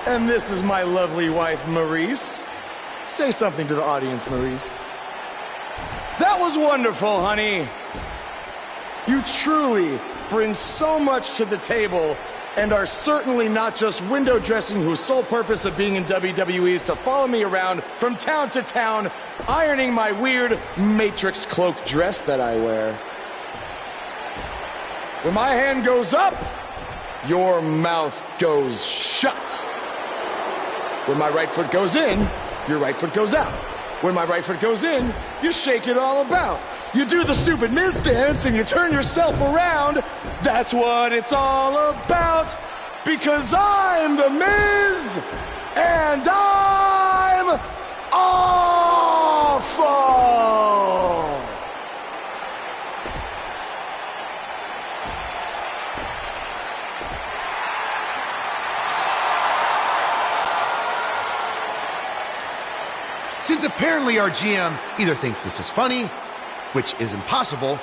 And this is my lovely wife, Maurice. Say something to the audience, Maurice. That was wonderful, honey. You truly bring so much to the table and are certainly not just window dressing whose sole purpose of being in WWE is to follow me around from town to town, ironing my weird Matrix cloak dress that I wear. When my hand goes up, your mouth goes shut. When my right foot goes in, your right foot goes out. When my right foot goes in, you shake it all about. You do the stupid Miz dance and you turn yourself around. That's what it's all about. Because I'm the Miz and I'm awful. Since apparently our GM either thinks this is funny, which is impossible,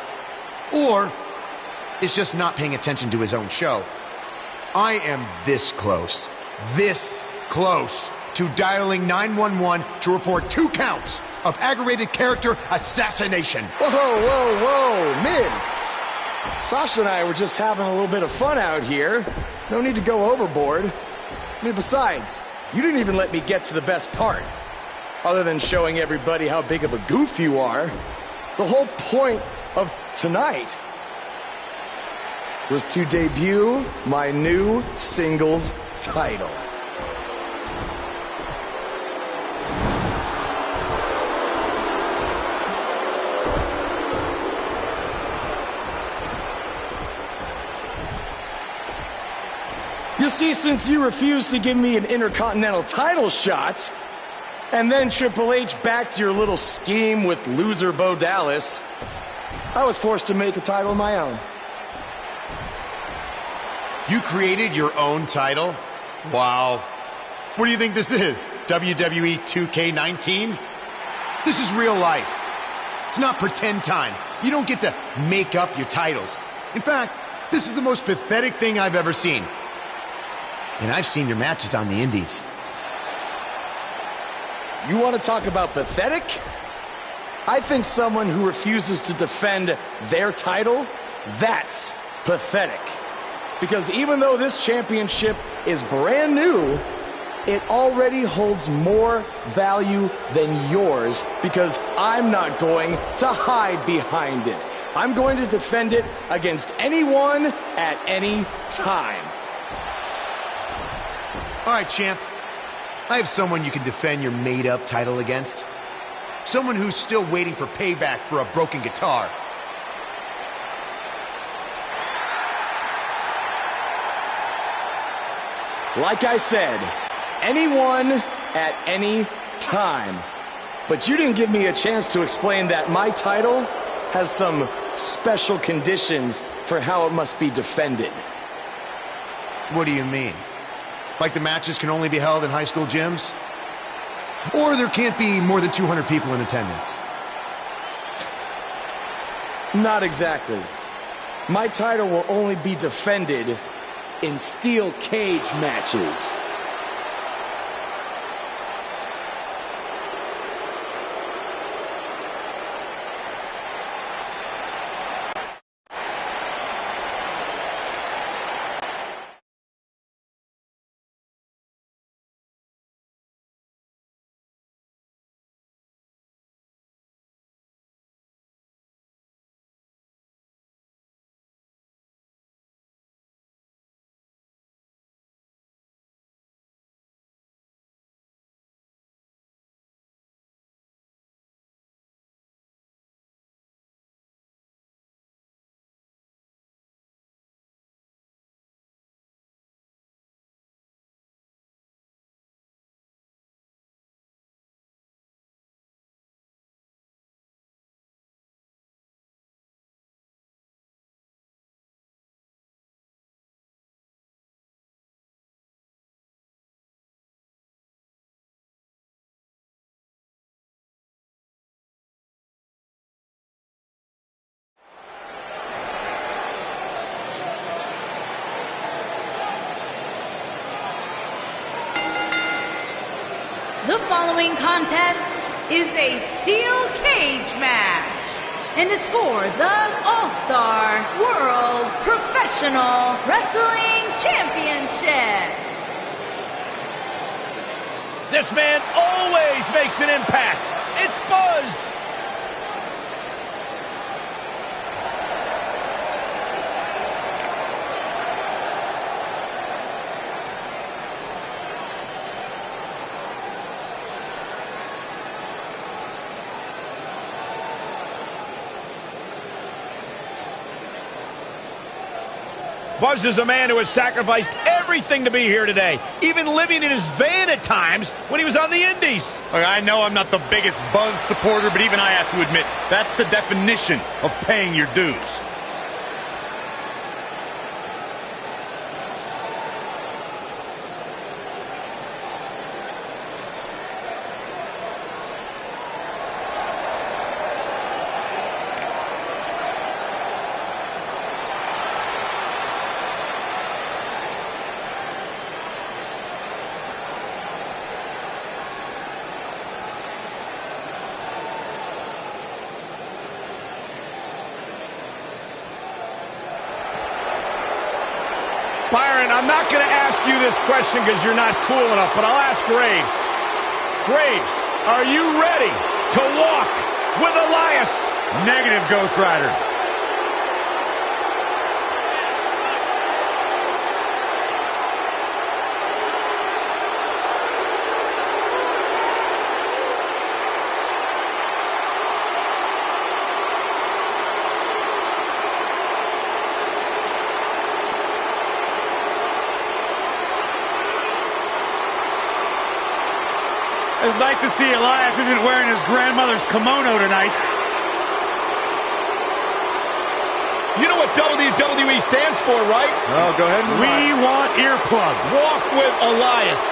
or is just not paying attention to his own show, I am this close to dialing 911 to report 2 counts of aggravated character assassination. Whoa, Miz. Sasha and I were just having a little bit of fun out here. No need to go overboard. I mean, besides, you didn't even let me get to the best part. Other than showing everybody how big of a goof you are, the whole point of tonight was to debut my new singles title. You see, since you refused to give me an Intercontinental title shot, and then Triple H backed your little scheme with loser Bo Dallas, I was forced to make a title of my own. You created your own title? Wow. What do you think this is? WWE 2K19? This is real life. It's not pretend time. You don't get to make up your titles. In fact, this is the most pathetic thing I've ever seen. And I've seen your matches on the indies. You want to talk about pathetic? I think someone who refuses to defend their title, that's pathetic. Because even though this championship is brand new, it already holds more value than yours because I'm not going to hide behind it. I'm going to defend it against anyone at any time. All right, champ. I have someone you can defend your made-up title against. Someone who's still waiting for payback for a broken guitar. Like I said, anyone at any time. But you didn't give me a chance to explain that my title has some special conditions for how it must be defended. What do you mean? Like the matches can only be held in high school gyms? Or there can't be more than 200 people in attendance? Not exactly. My title will only be defended in steel cage matches. The following contest is a steel cage match and is for the All-Star World Professional Wrestling Championship. This man always makes an impact. It's Buzz. Buzz is a man who has sacrificed everything to be here today, even living in his van at times when he was on the Indies. Look, I know I'm not the biggest Buzz supporter, but even I have to admit, that's the definition of paying your dues. Byron, I'm not going to ask you this question because you're not cool enough, but I'll ask Graves. Graves, are you ready to walk with Elias? Negative, Ghost Rider. It's nice to see Elias isn't wearing his grandmother's kimono tonight. You know what WWE stands for, right? Oh, go ahead. We want earplugs. Walk with Elias.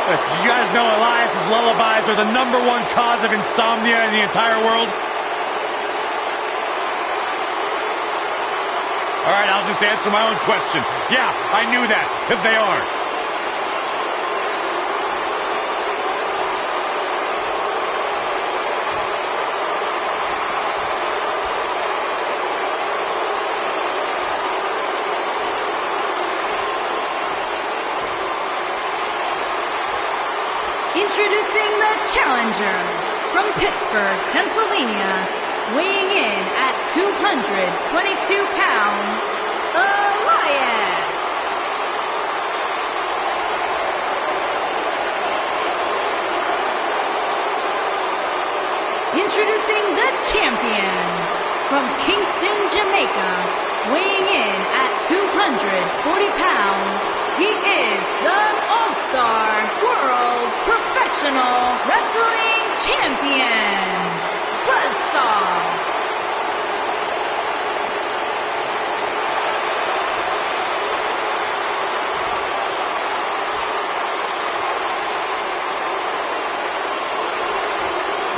Listen, you guys know Elias's lullabies are the #1 cause of insomnia in the entire world? All right, I'll just answer my own question. Yeah, I knew that, because they are. Introducing the challenger from Pittsburgh, Pennsylvania, weighing in at 222 pounds, Elias. Introducing the champion from Kingston, Jamaica, weighing in at 240 pounds, he is the All-Star World Professional Wrestling Champion, Buzzsaw.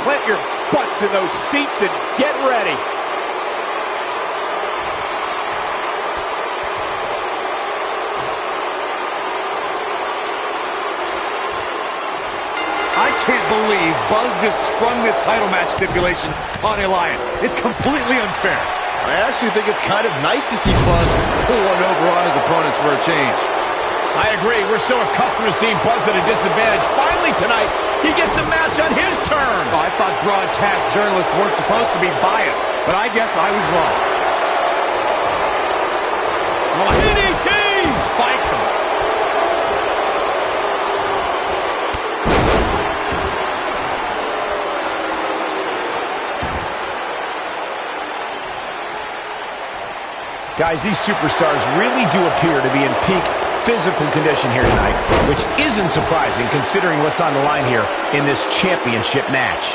Plant your butts in those seats and get ready. I can't believe Buzz just sprung this title match stipulation on Elias. It's completely unfair. I actually think it's kind of nice to see Buzz pull one over on his opponents for a change. I agree. We're so accustomed to seeing Buzz at a disadvantage. Finally tonight, he gets a match on his terms. Oh, I thought broadcast journalists weren't supposed to be biased, but I guess I was wrong. DDT! Spike them. Guys, these superstars really do appear to be in peak physical condition here tonight, which isn't surprising considering what's on the line here in this championship match.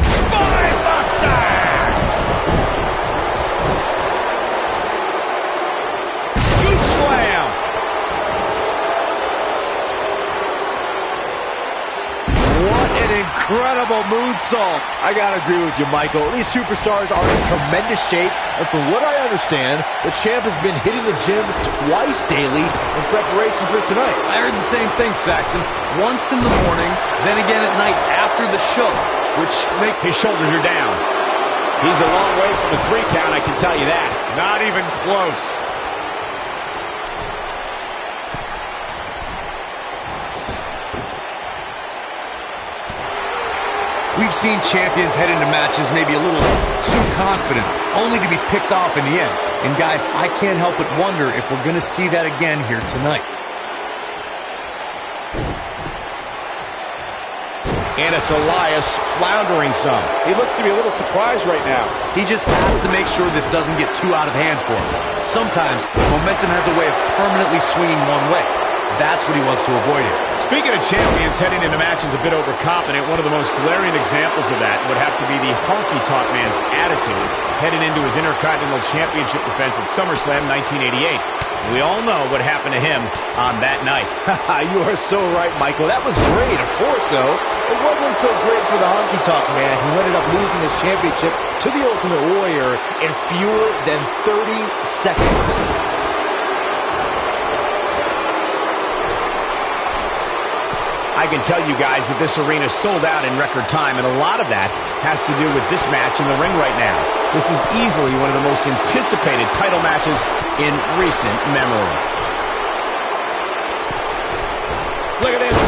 Spinebuster! Scoop slam! What an incredible incredible moonsault. I gotta agree with you, Michael. These superstars are in tremendous shape, and from what I understand, the champ has been hitting the gym twice daily in preparation for tonight. I heard the same thing, Saxton. Once in the morning, then again at night after the show, which makes His shoulders are down. He's a long way from the 3 count, I can tell you that. Not even close. we've seen champions head into matches maybe a little too confident, only to be picked off in the end. And guys, I can't help but wonder if we're going to see that again here tonight. And it's Elias floundering some. He looks to be a little surprised right now. He just has to make sure this doesn't get too out of hand for him. Sometimes, momentum has a way of permanently swinging one way. That's what he wants to avoid here. Speaking of champions heading into matches a bit overconfident, one of the most glaring examples of that would have to be the honky-tonk man's attitude heading into his Intercontinental Championship defense at SummerSlam 1988. We all know what happened to him on that night. You are so right, Michael. That was great, of course, though. It wasn't so great for the honky-tonk man, who ended up losing his championship to the Ultimate Warrior in fewer than 30 seconds. I can tell you guys that this arena sold out in record time, and a lot of that has to do with this match in the ring right now. This is easily one of the most anticipated title matches in recent memory. Look at this.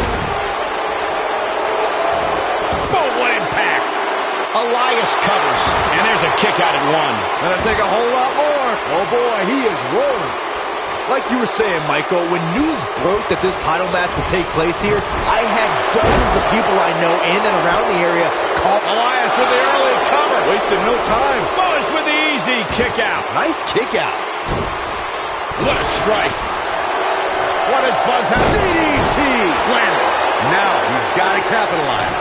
Boom, what impact. Elias covers, and there's a kick out at one. Gonna take a whole lot more. Oh boy, he is rolling. Like you were saying, Michael, when news broke that this title match would take place here, I had dozens of people I know in and around the area call Elias with the early cover. Wasted no time. Buzz with the easy kick out. Nice kick out. What a strike. What does Buzz have? DDT. Landed. Now he's got to capitalize.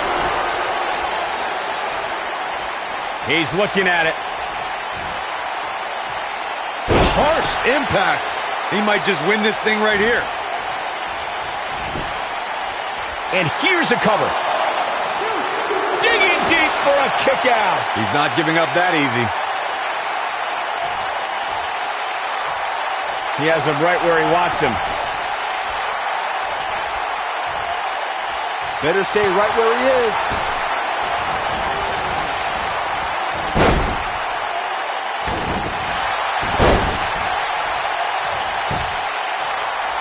He's looking at it. Harsh impact. He might just win this thing right here. And here's a cover. Digging deep for a kick out. He's not giving up that easy. He has him right where he wants him. Better stay right where he is.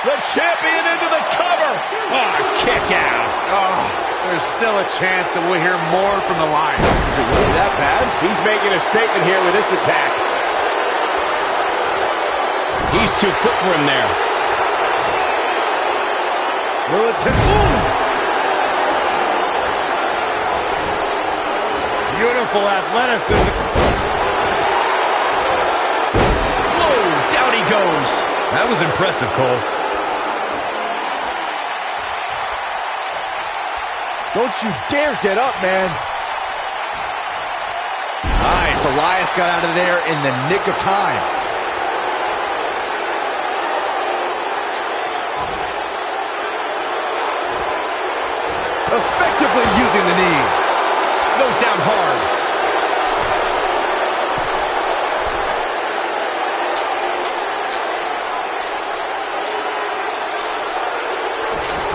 The champion into the cover. Oh, kick out. Oh, there's still a chance that we'll hear more from the Lions. Is it really that bad? He's making a statement here with this attack. He's too quick for him there. Will it take? Beautiful athleticism. Whoa, down he goes. That was impressive, Cole. Don't you dare get up, man. Nice. Elias got out of there in the nick of time. Effectively using the knee. Goes down hard.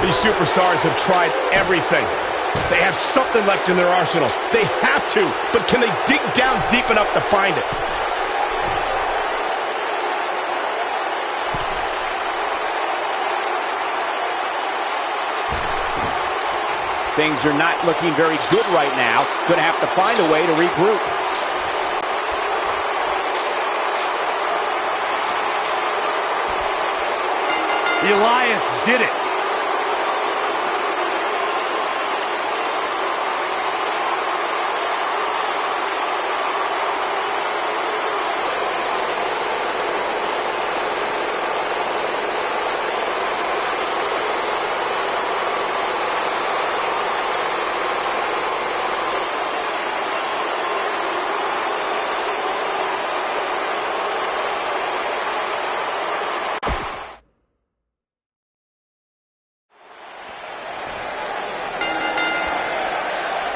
These superstars have tried everything. They have something left in their arsenal. They have to, but can they dig down deep enough to find it? Things are not looking very good right now. Going to have to find a way to regroup. Elias did it.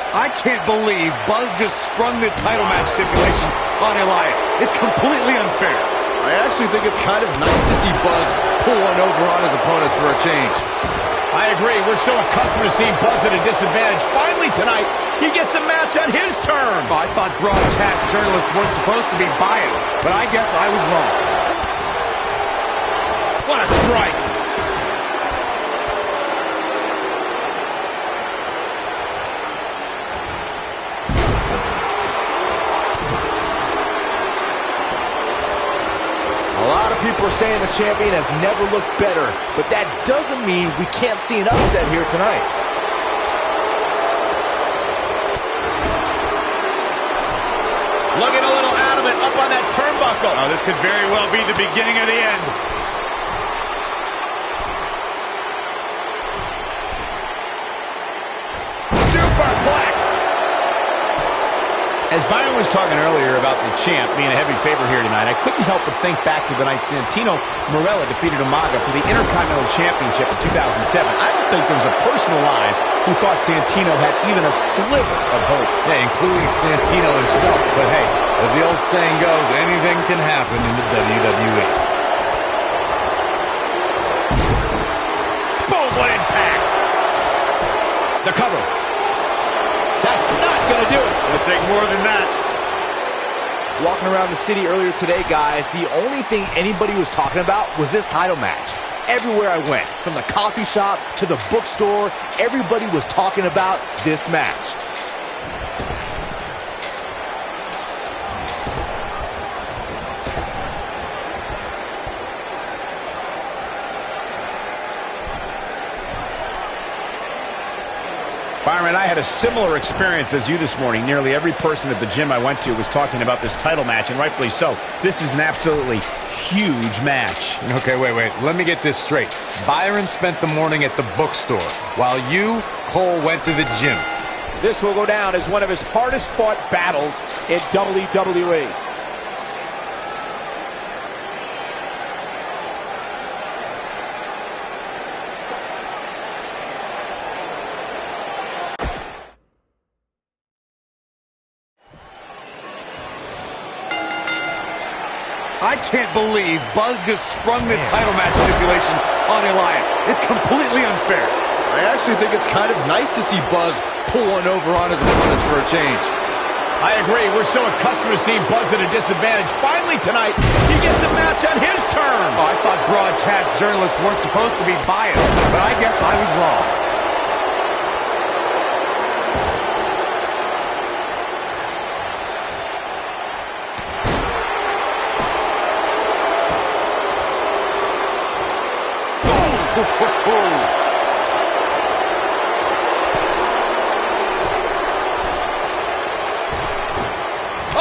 I can't believe Buzz just sprung this title match stipulation on Elias. It's completely unfair. I actually think it's kind of nice to see Buzz pull one over on his opponents for a change. I agree. We're so accustomed to seeing Buzz at a disadvantage. Finally tonight, he gets a match on his terms. I thought broadcast journalists weren't supposed to be biased, but I guess I was wrong. What a strike. A lot of people are saying the champion has never looked better, but that doesn't mean we can't see an upset here tonight. Looking a little out of it, up on that turnbuckle. Oh, this could very well be the beginning of the end. Superplex. As Byron was talking earlier about the champ being a heavy favorite here tonight, I couldn't help but think back to the night Santino Marella defeated Umaga for the Intercontinental Championship in 2007. I don't think there's a person alive who thought Santino had even a sliver of hope. Yeah, including Santino himself. But hey, as the old saying goes, anything can happen in the WWE. Boom, what impact! The cover. That's not going to do it. It'll take more than that. Walking around the city earlier today, guys, the only thing anybody was talking about was this title match. Everywhere I went, from the coffee shop to the bookstore, everybody was talking about this match. Byron, I had a similar experience as you this morning. Nearly every person at the gym I went to was talking about this title match, and rightfully so. This is an absolutely huge match. Okay, wait. Let me get this straight. Byron spent the morning at the bookstore, while you, Cole, went to the gym. This will go down as one of his hardest fought battles in WWE. I can't believe Buzz just sprung this title match stipulation on Elias. It's completely unfair. I actually think it's kind of nice to see Buzz pull one over on his opponents for a change. I agree. We're so accustomed to seeing Buzz at a disadvantage. Finally tonight, he gets a match on his terms. I thought broadcast journalists weren't supposed to be biased, but I guess I was wrong.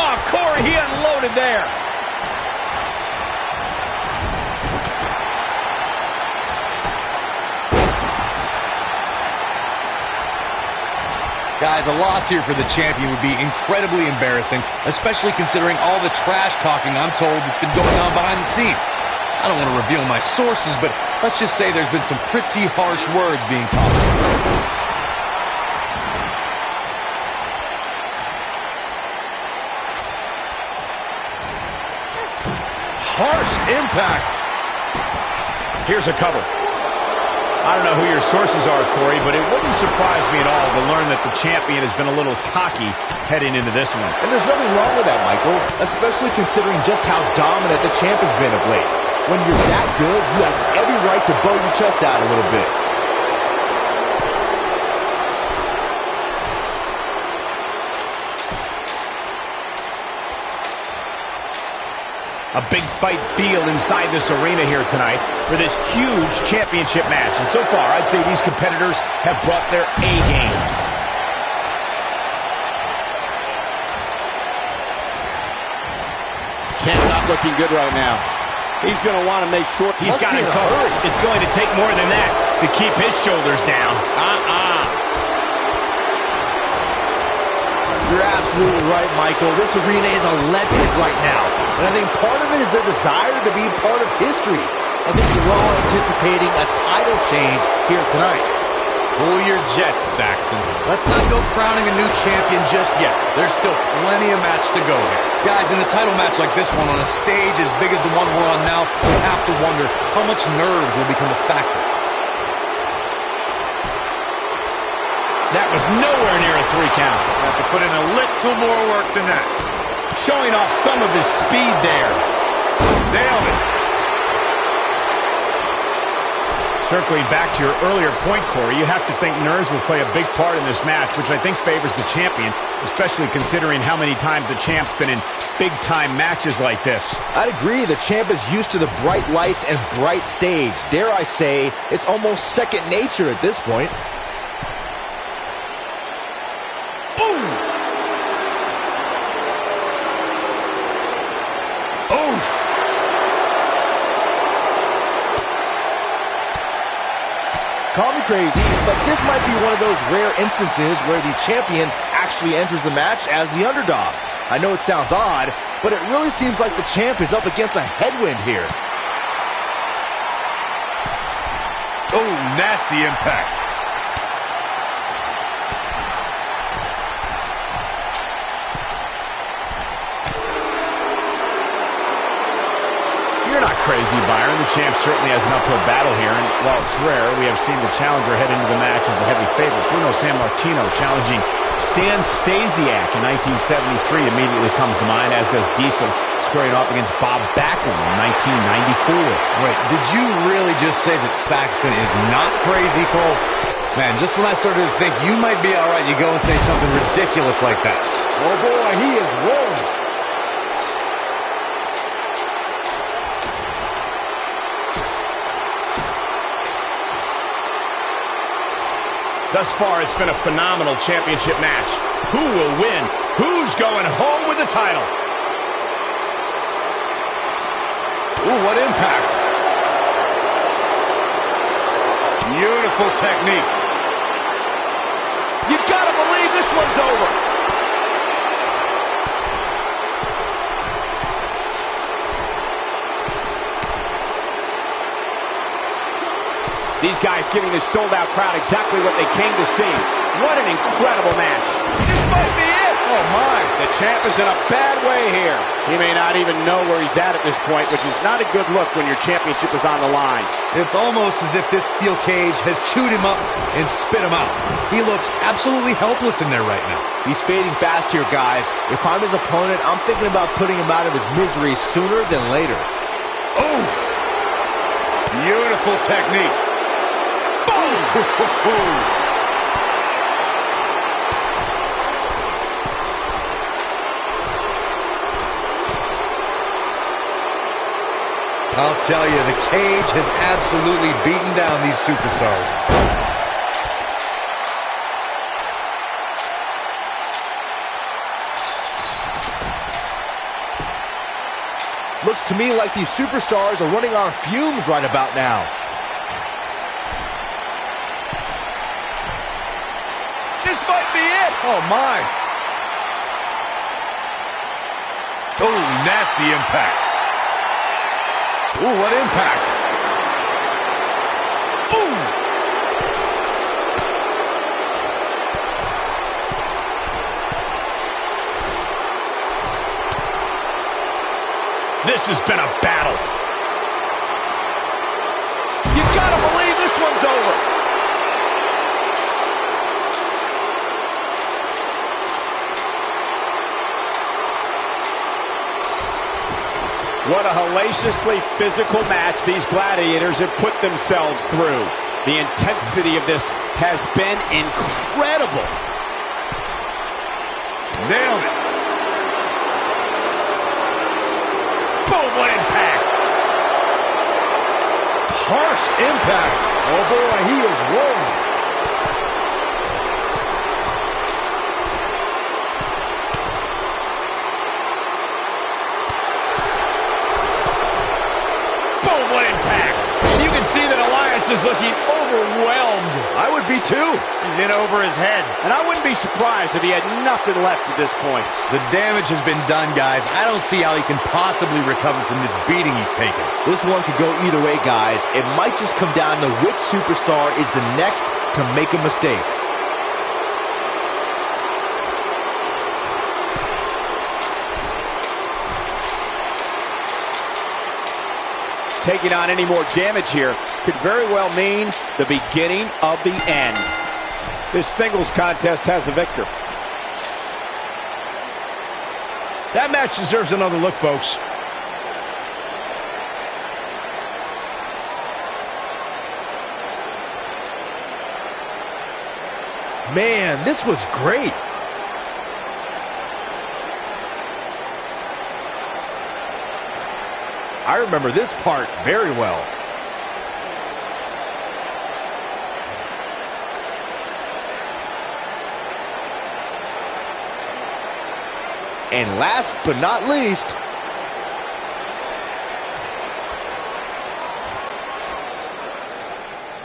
Oh, Corey, he unloaded there. Guys, a loss here for the champion would be incredibly embarrassing, especially considering all the trash talking I'm told that's been going on behind the scenes. I don't want to reveal my sources, but let's just say there's been some pretty harsh words being tossed around. Harsh impact. Here's a cover. I don't know who your sources are, Corey, but it wouldn't surprise me at all to learn that the champion has been a little cocky heading into this one. And there's nothing wrong with that, Michael, especially considering just how dominant the champ has been of late. When you're that good, you have every right to bow your chest out a little bit. A big fight feel inside this arena here tonight for this huge championship match. And so far, I'd say these competitors have brought their A games. Champ not looking good right now. He's going to want to make sure. He's got to cover. It's going to take more than that to keep his shoulders down. You're absolutely right, Michael. This arena is electric right now. And I think part of it is their desire to be part of history. I think they're all anticipating a title change here tonight. Cool your jets, Saxton. Let's not go crowning a new champion just yet. There's still plenty of match to go here. Guys, in a title match like this one on a stage as big as the one we're on now, you have to wonder how much nerves will become a factor. That was nowhere near a 3 count. Have to put in a little more work than that. Showing off some of his speed there. Nailed it. Circling back to your earlier point, Corey, you have to think nerves will play a big part in this match, which I think favors the champion, especially considering how many times the champ's been in big-time matches like this. I'd agree. The champ is used to the bright lights and bright stage. Dare I say, it's almost second nature at this point. Boom! Oof! Call me crazy, but this might be one of those rare instances where the champion actually enters the match as the underdog. I know it sounds odd, but it really seems like the champ is up against a headwind here. Oh, nasty impact. You're not crazy, Byron. The champ certainly has an uphill battle here, and while it's rare, we have seen the challenger head into the match as the heavy favorite. Bruno Sammartino challenging Stan Stasiak in 1973 immediately comes to mind, as does Diesel squaring off against Bob Backlund in 1994. Wait, did you really just say that Saxton is not crazy, Cole? Man, just when I started to think you might be all right, you go and say something ridiculous like that. Oh boy, he is rolling. Thus far, it's been a phenomenal championship match. Who will win? Who's going home with the title? Ooh, what impact. Beautiful technique. You gotta believe this one's over. These guys giving this sold-out crowd exactly what they came to see. What an incredible match. This might be it. Oh, my. The champ is in a bad way here. He may not even know where he's at this point, which is not a good look when your championship is on the line. It's almost as if this steel cage has chewed him up and spit him out. He looks absolutely helpless in there right now. He's fading fast here, guys. If I'm his opponent, I'm thinking about putting him out of his misery sooner than later. Oof! Beautiful technique. I'll tell you, the cage has absolutely beaten down these superstars. Looks to me like these superstars are running on fumes right about now. This might be it. Oh, my. Oh, nasty impact. Ooh, what impact. Ooh. This has been a battle. You gotta believe this one's over. What a hellaciously physical match these gladiators have put themselves through. The intensity of this has been incredible. Nailed it. Boom, what impact. Harsh impact. Oh boy, he is rolling. What impact. And you can see that Elias is looking overwhelmed. I would be too. He's in over his head. And I wouldn't be surprised if he had nothing left at this point. The damage has been done, guys. I don't see how he can possibly recover from this beating he's taken. This one could go either way, guys. It might just come down to which superstar is the next to to make a mistake. Taking on any more damage here could very well mean the beginning of the end. This singles contest has a victor. That match deserves another look, folks. Man, this was great. I remember this part very well. And last but not least,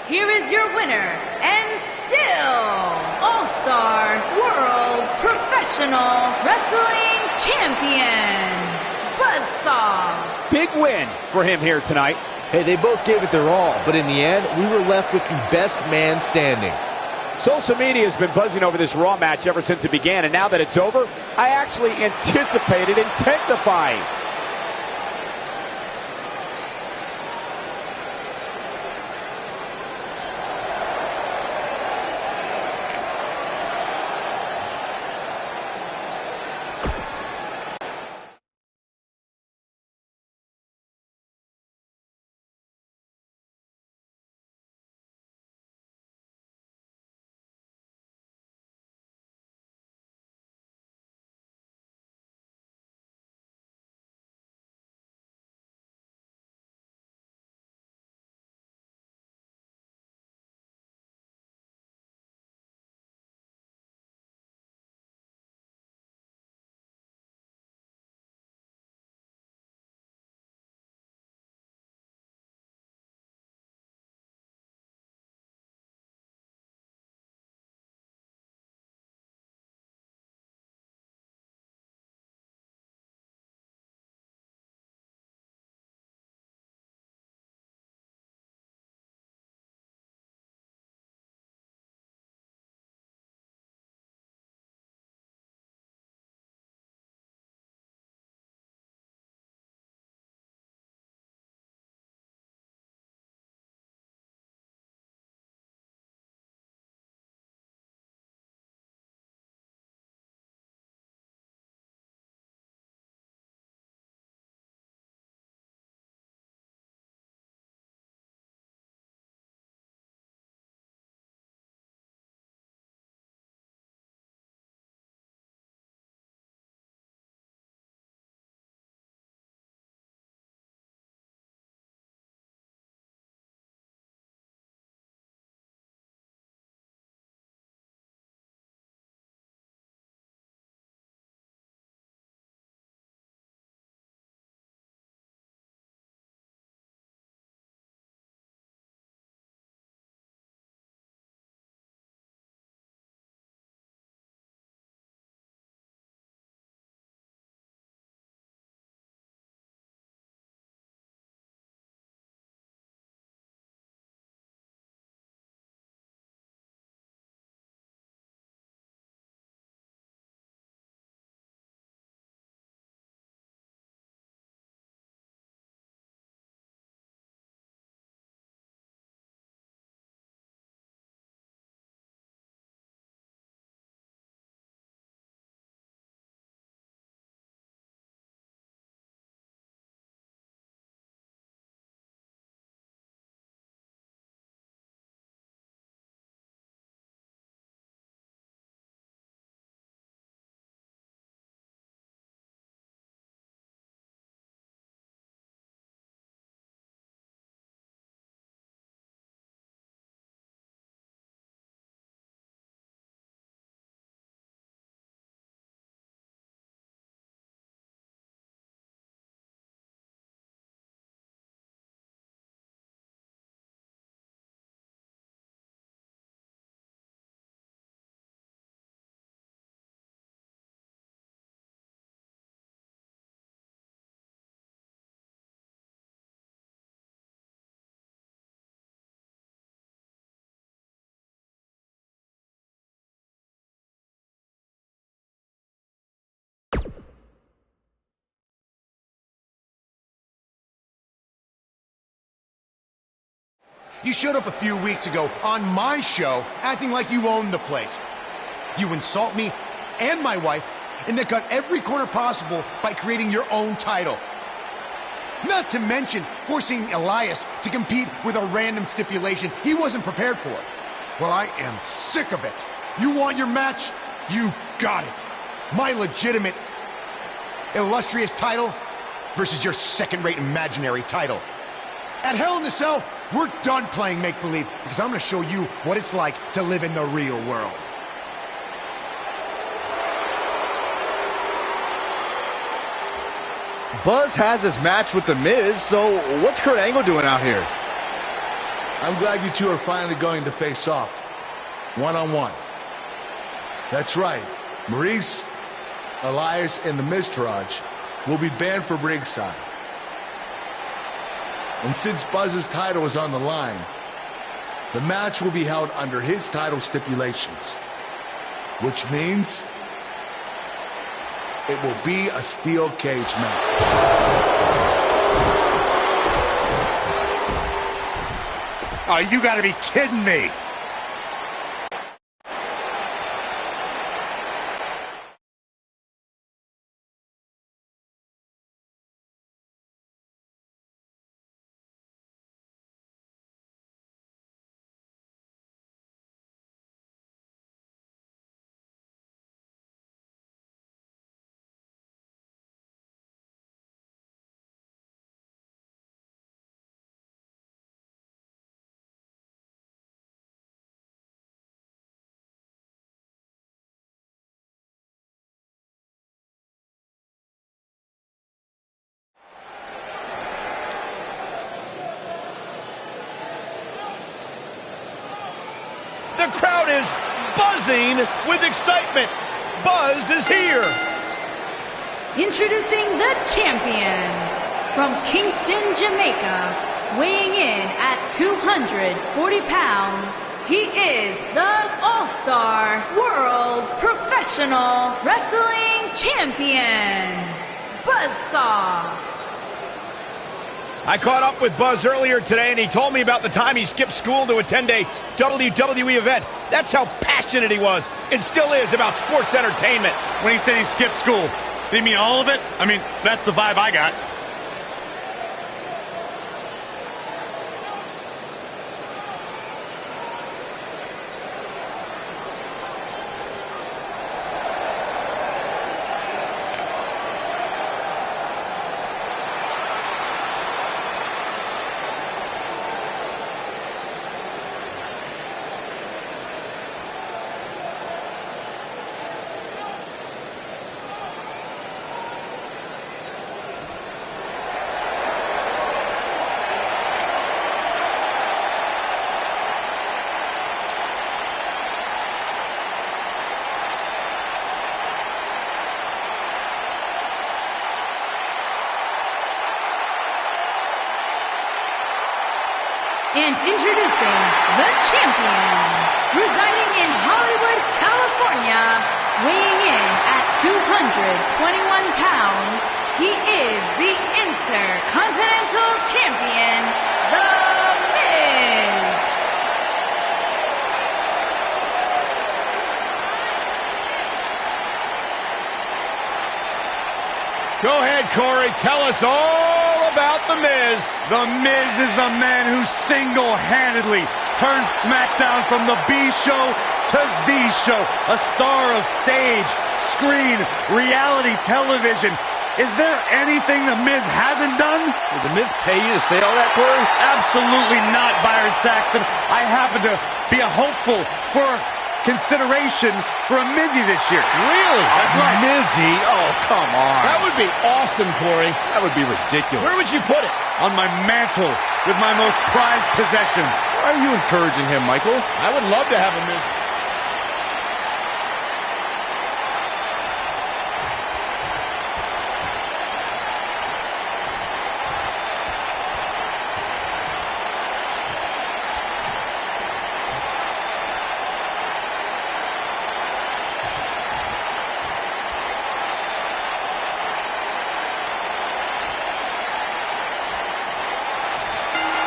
Here is your winner, and still All-Star World Professional Wrestling Champion, Buzzsaw. Big win for him here tonight. hey, they both gave it their all, but in the end, we were left with the best man standing. Social media has been buzzing over this Raw match ever since it began, and now that it's over, I actually anticipate it intensifying. You showed up a few weeks ago on my show acting like you own the place. You insult me and my wife, and then cut every corner possible by creating your own title. Not to mention forcing Elias to compete with a random stipulation he wasn't prepared for. Well, I am sick of it. You want your match? You got it. My legitimate, illustrious title versus your second-rate imaginary title. At Hell in a Cell, we're done playing make-believe because I'm going to show you what it's like to live in the real world. Buzz has his match with The Miz, so what's Kurt Angle doing out here? I'm glad you two are finally going to face off, one-on-one. That's right, Maurice, Elias, and the Miztourage will be banned from ringside. And since Buzz's title is on the line, the match will be held under his title stipulations, which means it will be a steel cage match. Oh, you gotta be kidding me. The crowd is buzzing with excitement. Buzz is here. Introducing the champion from Kingston, Jamaica, weighing in at 240 pounds. He is the All-Star World Professional Wrestling Champion, Buzzsaw. I caught up with Buzz earlier today, and he told me about the time he skipped school to attend a WWE event. That's how passionate he was, and still is, about sports entertainment. When he said he skipped school, did he mean all of it? I mean, that's the vibe I got. And introducing the champion, residing in Hollywood, California, weighing in at 221 pounds, he is the Intercontinental Champion, The Miz. Go ahead, Corey. Tell us all about The Miz. The Miz is the man who single-handedly turned SmackDown from the B show to the show. A star of stage, screen, reality television. Is there anything The Miz hasn't done? Did The Miz pay you to say all that, Corey? Absolutely not, Byron Saxton. I happen to be a hopeful for consideration for a Mizzy this year. Really? That's right. Mizzy? Oh, come on. That would be awesome, Corey. That would be ridiculous. Where would you put it? On my mantle with my most prized possessions. Why are you encouraging him, Michael? I would love to have a Miz.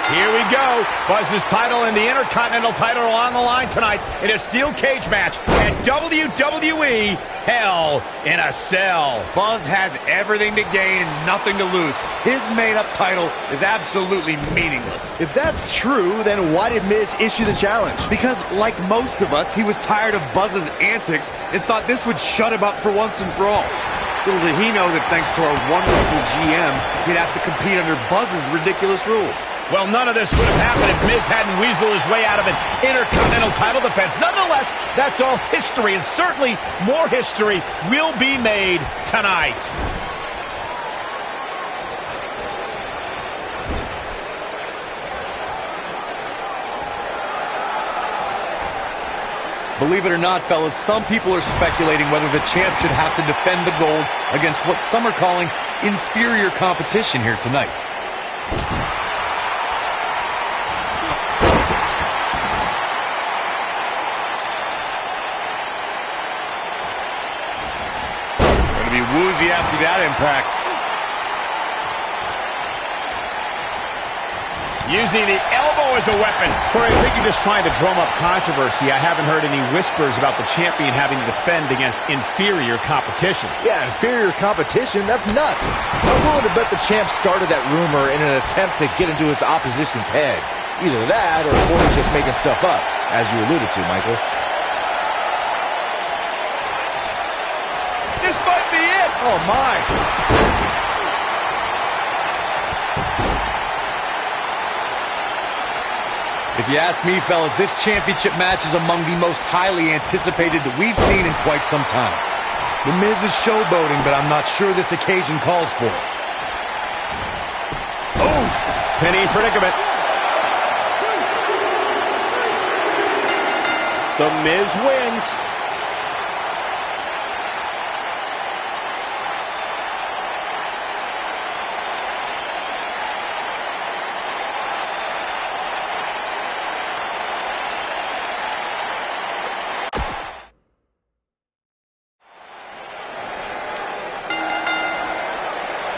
Here we go. Buzz's title and the Intercontinental title are on the line tonight in a steel cage match at WWE Hell in a Cell. Buzz has everything to gain and nothing to lose. His made-up title is absolutely meaningless. If that's true, then why did Miz issue the challenge? Because, like most of us, he was tired of Buzz's antics and thought this would shut him up for once and for all. Little did he know that thanks to our wonderful GM, he'd have to compete under Buzz's ridiculous rules. Well, none of this would have happened if Miz hadn't weaseled his way out of an Intercontinental title defense. Nonetheless, that's all history, and certainly more history will be made tonight. Believe it or not, fellas, some people are speculating whether the champ should have to defend the gold against what some are calling inferior competition here tonight. Going to be woozy after that impact. Using the elbow as a weapon. Corey, I think you're just trying to drum up controversy. I haven't heard any whispers about the champion having to defend against inferior competition. Yeah, inferior competition? That's nuts. I'm willing to bet the champ started that rumor in an attempt to get into his opposition's head. Either that or he's just making stuff up, as you alluded to, Michael. This might be it. Oh, my. If you ask me, fellas, this championship match is among the most highly anticipated that we've seen in quite some time. The Miz is showboating, but I'm not sure this occasion calls for it. Oh, penny predicament. The Miz wins.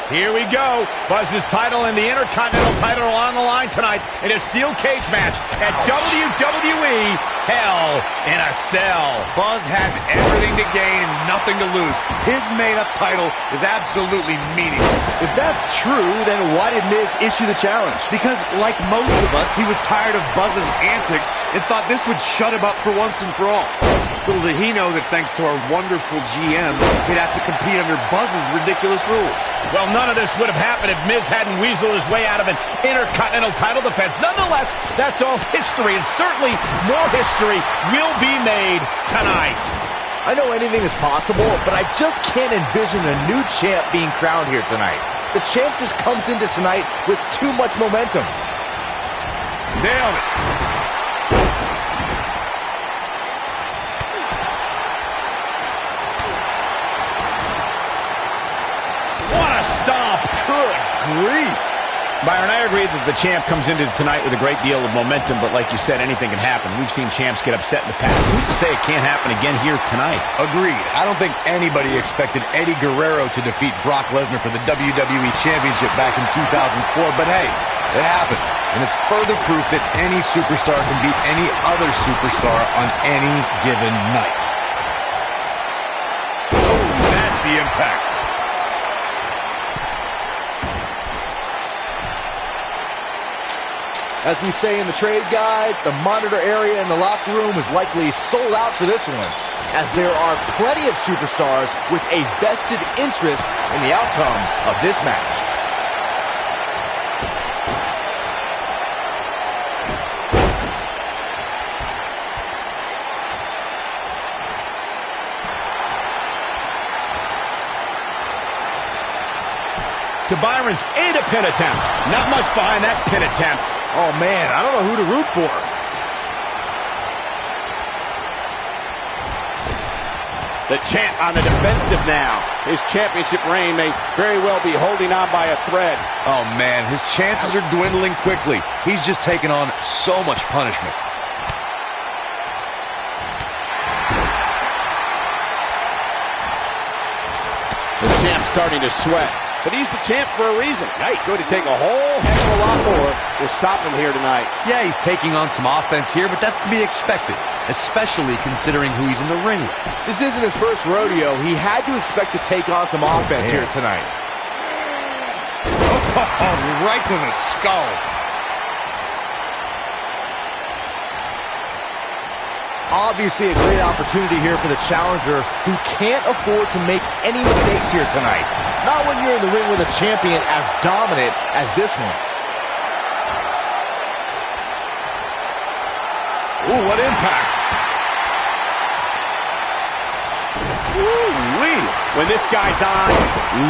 Here we go. Buzz's title and the Intercontinental title are on the line tonight in a steel cage match at WWE Hell in a Cell. Buzz has everything to gain and nothing to lose. His made-up title is absolutely meaningless. If that's true, then why did Miz issue the challenge? Because, like most of us, he was tired of Buzz's antics and thought this would shut him up for once and for all. Little did he know that thanks to our wonderful GM, he'd have to compete under Buzz's ridiculous rules. Well, none of this would have happened if Miz hadn't weaseled his way out of an Intercontinental title defense. Nonetheless, that's all history, and certainly more history will be made tonight. I know anything is possible, but I just can't envision a new champ being crowned here tonight. The champ just comes into tonight with too much momentum. Nailed it. Stomp. Good grief. Byron, I agree that the champ comes into tonight with a great deal of momentum, but like you said, anything can happen. We've seen champs get upset in the past. Who's to say it can't happen again here tonight? Agreed. I don't think anybody expected Eddie Guerrero to defeat Brock Lesnar for the WWE Championship back in 2004, but hey, it happened. And it's further proof that any superstar can beat any other superstar on any given night. Oh, nasty impact. As we say in the trade, guys, the monitor area in the locker room is likely sold out for this one, as there are plenty of superstars with a vested interest in the outcome of this match. To Byron's and a pin attempt. Not much behind that pin attempt. Oh, man, I don't know who to root for. The champ on the defensive now. His championship reign may very well be holding on by a thread. Oh, man, his chances are dwindling quickly. He's just taken on so much punishment. The champ's starting to sweat. but he's the champ for a reason. It's going to take a whole heck of a lot more to stop him here tonight. Yeah, he's taking on some offense here, but that's to be expected, especially considering who he's in the ring with. This isn't his first rodeo. He had to expect to take on some offense here tonight. Oh, right to the skull. Obviously a great opportunity here for the challenger who can't afford to make any mistakes here tonight. Not when you're in the ring with a champion as dominant as this one. Ooh, what impact. Ooh-wee. When this guy's on,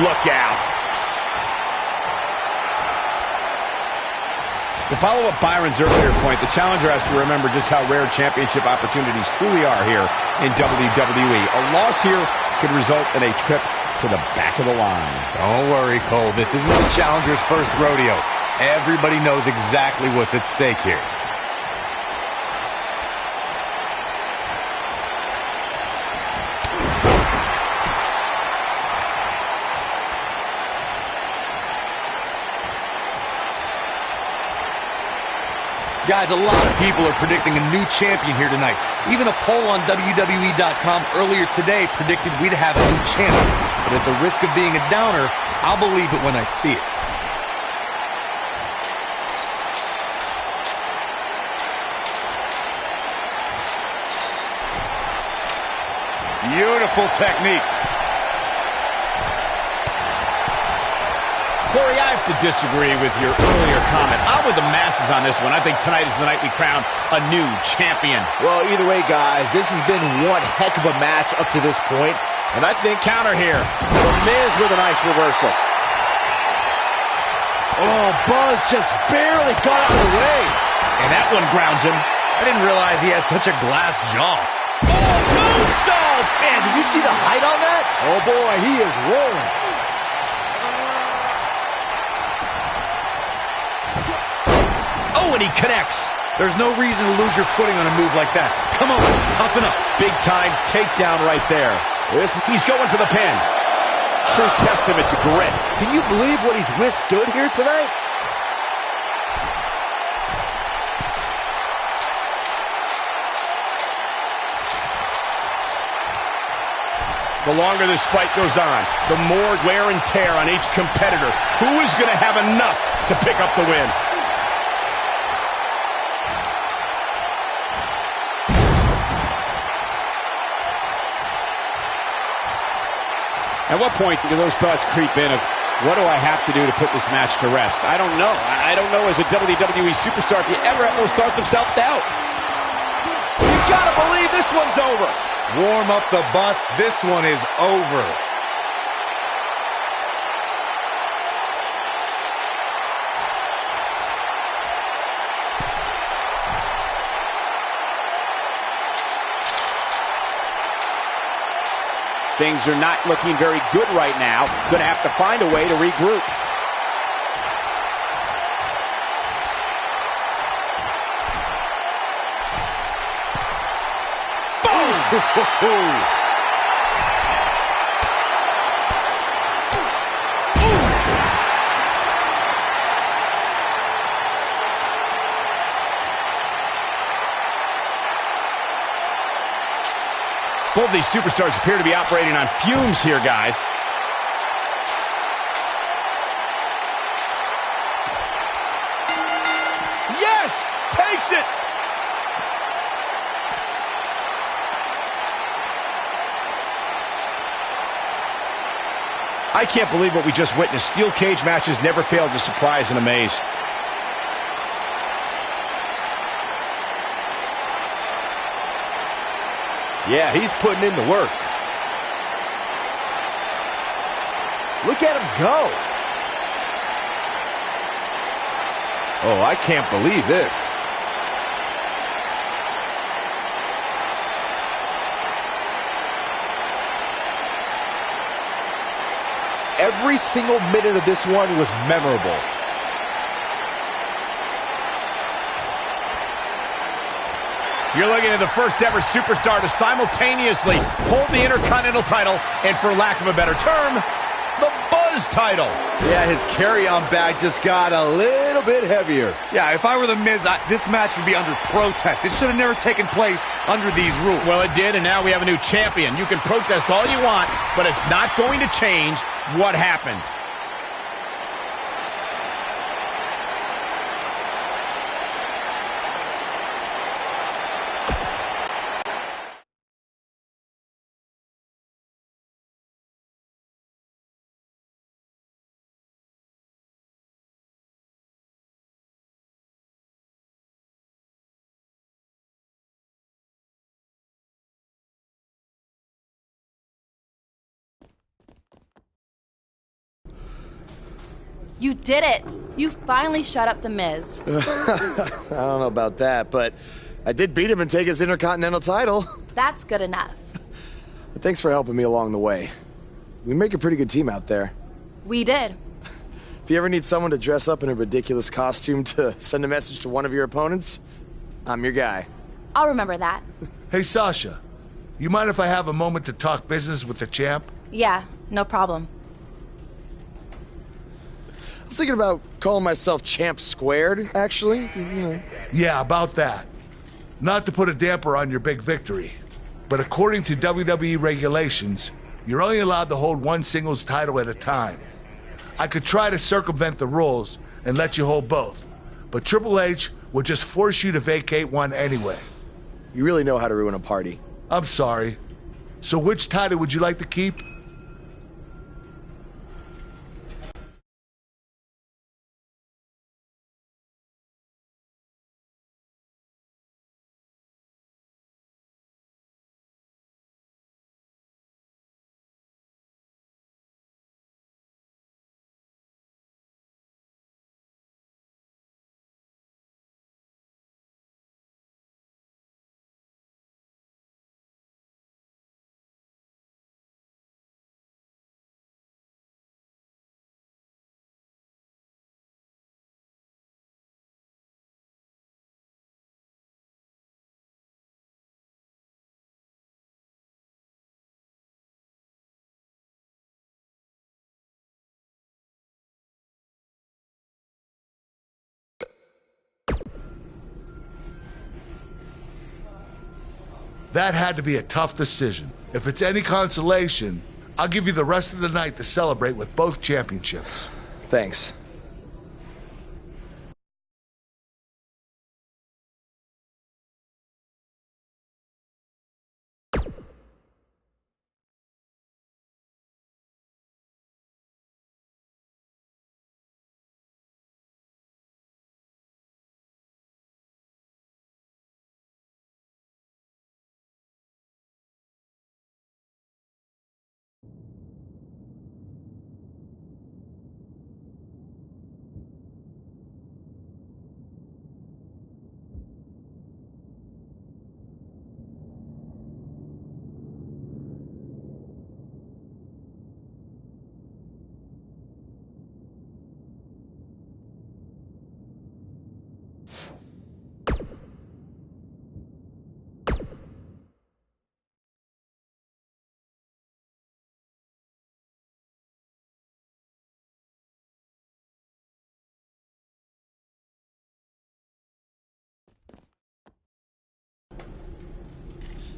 look out. To follow up Byron's earlier point, the challenger has to remember just how rare championship opportunities truly are here in WWE. A loss here could result in a trip to the back of the line. Don't worry, Cole. This isn't the challenger's first rodeo. Everybody knows exactly what's at stake here. Guys, a lot of people are predicting a new champion here tonight. Even a poll on WWE.com earlier today predicted we'd have a new champion. But at the risk of being a downer, I'll believe it when I see it. Beautiful technique. Corey, I have to disagree with your earlier comment. I'm with the masses on this one. I think tonight is the night we crown a new champion. Well, either way, guys, this has been one heck of a match up to this point. And I think Counter here. The Miz with a nice reversal. oh, Buzz just barely got out of the way. And that one grounds him. I didn't realize he had such a glass jaw. Oh, moonsault! Man, did you see the height on that? Oh, boy, he is rolling. Oh, and he connects. There's no reason to lose your footing on a move like that. Come on, toughen up. Big time takedown right there. He's going for the pin. True testament to grit. Can you believe what he's withstood here tonight? The longer this fight goes on, the more wear and tear on each competitor. Who is going to have enough to pick up the win? At what point do those thoughts creep in of, what do I have to do to put this match to rest? I don't know. I don't know as a WWE superstar if you ever have those thoughts of self-doubt. You gotta believe this one's over. Warm up the bus. This one is over. Things are not looking very good right now. Gonna have to find a way to regroup. Boom! Both of these superstars appear to be operating on fumes here, guys. Yes! Takes it! I can't believe what we just witnessed. Steel cage matches never fail to surprise and amaze. Yeah, he's putting in the work. Look at him go. Oh, I can't believe this. Every single minute of this one was memorable. You're looking at the first ever superstar to simultaneously hold the Intercontinental title and, for lack of a better term, the Buzz title. Yeah, his carry-on bag just got a little bit heavier. Yeah, if I were The Miz, this match would be under protest. It should have never taken place under these rules. Well, it did, and now we have a new champion. You can protest all you want, but it's not going to change what happened. You did it! You finally shut up The Miz. I don't know about that, but I did beat him and take his Intercontinental title. That's good enough. Thanks for helping me along the way. We make a pretty good team out there. We did. If you ever need someone to dress up in a ridiculous costume to send a message to one of your opponents, I'm your guy. I'll remember that. Hey, Sasha, you mind if I have a moment to talk business with the champ? Yeah, no problem. I was thinking about calling myself Champ Squared, actually. You know. Yeah, about that. Not to put a damper on your big victory, but according to WWE regulations, you're only allowed to hold one singles title at a time. I could try to circumvent the rules and let you hold both, but Triple H would just force you to vacate one anyway. You really know how to ruin a party. I'm sorry. So which title would you like to keep? That had to be a tough decision. If it's any consolation, I'll give you the rest of the night to celebrate with both championships. Thanks.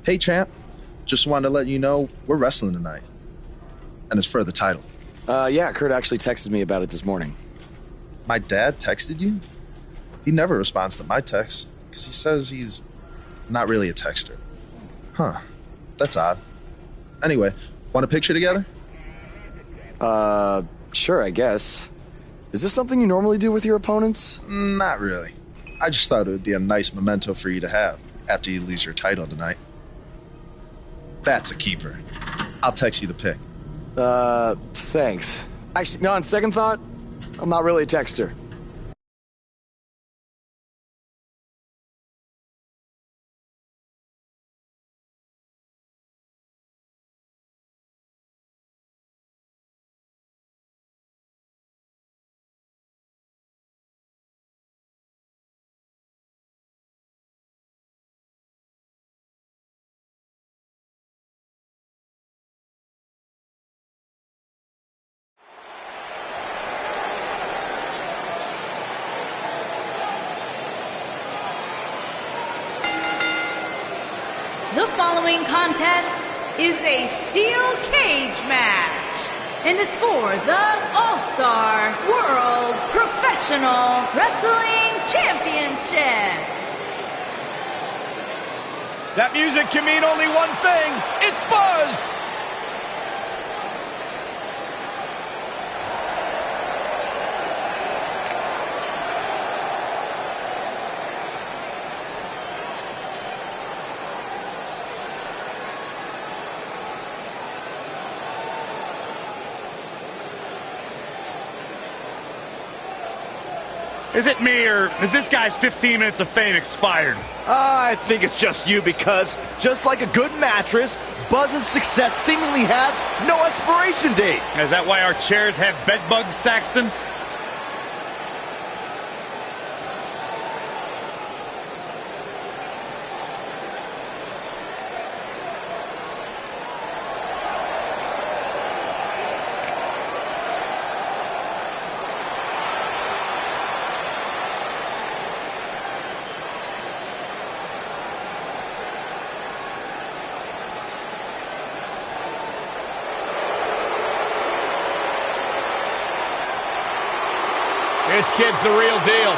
Hey, champ. Just wanted to let you know we're wrestling tonight. And it's for the title. Yeah, Kurt actually texted me about it this morning. My dad texted you? He never responds to my texts because he says he's not really a texter. Huh. That's odd. Anyway, want a picture together? Sure, I guess. Is this something you normally do with your opponents? Not really. I just thought it would be a nice memento for you to have after you lose your title tonight. That's a keeper. I'll text you the pic. Thanks. Actually, no, on second thought, I'm not really a texter. The following contest is a steel cage match and is for the All-Star World Professional Wrestling Championship. That music can mean only one thing. It's Buzz! Is it me, or is this guy's 15 minutes of fame expired? I think it's just you because, just like a good mattress, Buzz's success seemingly has no expiration date. Is that why our chairs have bed bugs, Saxton? This kid's the real deal.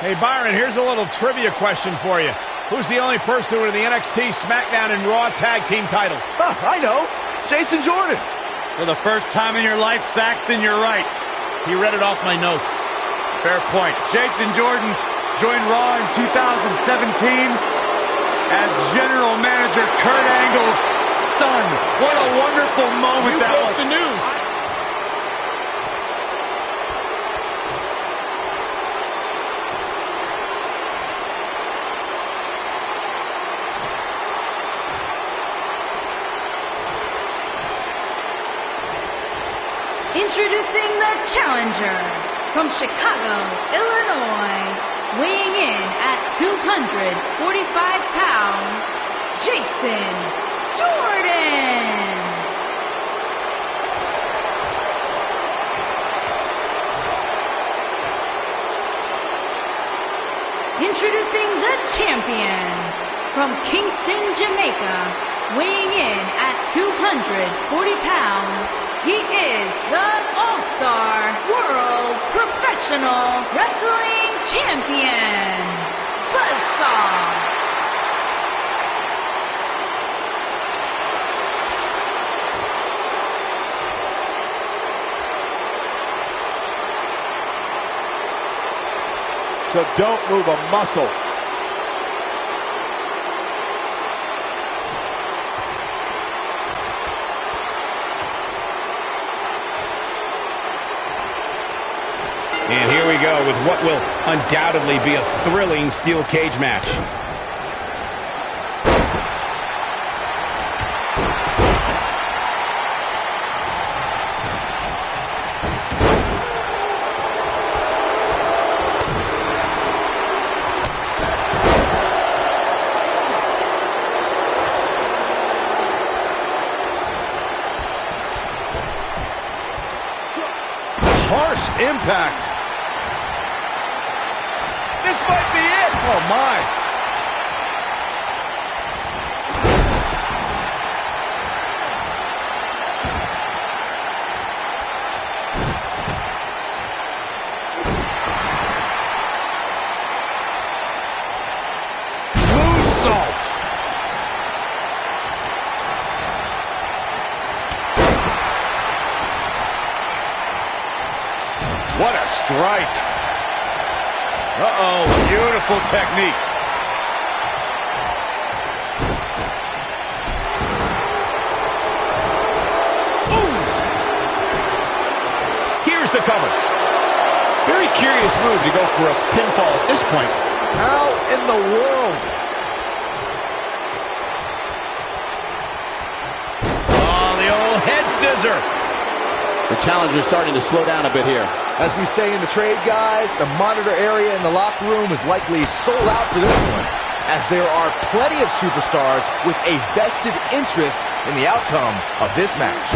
Hey, Byron, here's a little trivia question for you. Who's the only person with the NXT, SmackDown, and Raw tag team titles? Oh, I know. Jason Jordan. For the first time in your life, Saxton, you're right. He read it off my notes. Fair point. Jason Jordan joined Raw in 2017 as General Manager Kurt Angle's son. What a wonderful moment that was. The news. Introducing the challenger from Chicago, Illinois, weighing in at 245 pounds, Jason Jordan. Introducing the champion from Kingston, Jamaica, weighing in at 240 pounds, he is the All-Star World Professional Wrestling Champion, Buzzsaw. So don't move a muscle. And here we go with what will undoubtedly be a thrilling steel cage match. Harsh impact. This might be it. Oh, my. Moonsault. What a strike. Uh-oh, beautiful technique. Ooh. Here's the cover. Very curious move to go for a pinfall at this point. How in the world? Oh, the old head scissor. The challenger's starting to slow down a bit here. As we say in the trade, guys, the monitor area in the locker room is likely sold out for this one. as there are plenty of superstars with a vested interest in the outcome of this match.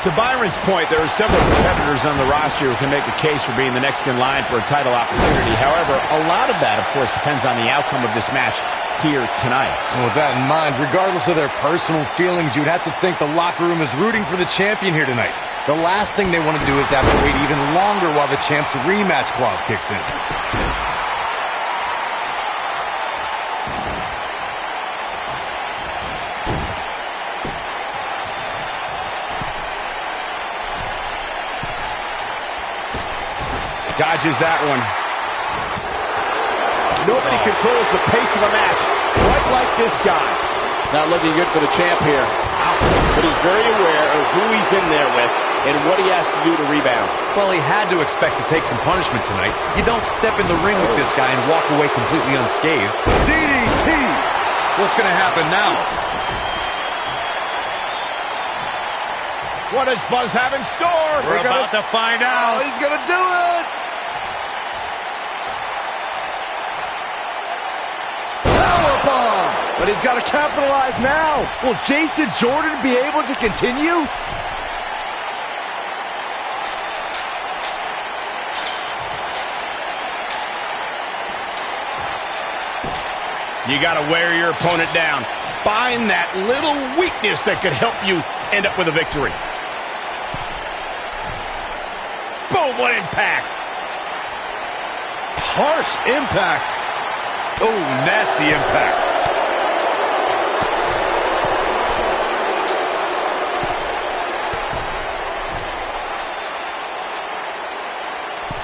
To Byron's point, there are several competitors on the roster who can make the case for being the next in line for a title opportunity. However, a lot of that, of course, depends on the outcome of this match here tonight. Well, with that in mind, regardless of their personal feelings, you'd have to think the locker room is rooting for the champion here tonight. The last thing they want to do is to have to wait even longer while the champ's rematch clause kicks in. Dodges that one. Nobody controls the pace of a match quite like this guy. Not looking good for the champ here. But he's very aware of who he's in there with and what he has to do to rebound. Well, he had to expect to take some punishment tonight. You don't step in the ring with this guy and walk away completely unscathed. DDT! What's going to happen now? What does Buzz have in store? We're about to find out. Oh, he's going to do it! Powerbomb! But he's got to capitalize now. Will Jason Jordan be able to continue? You got to wear your opponent down. Find that little weakness that could help you end up with a victory. Boom, what impact. Harsh impact. Oh, nasty impact.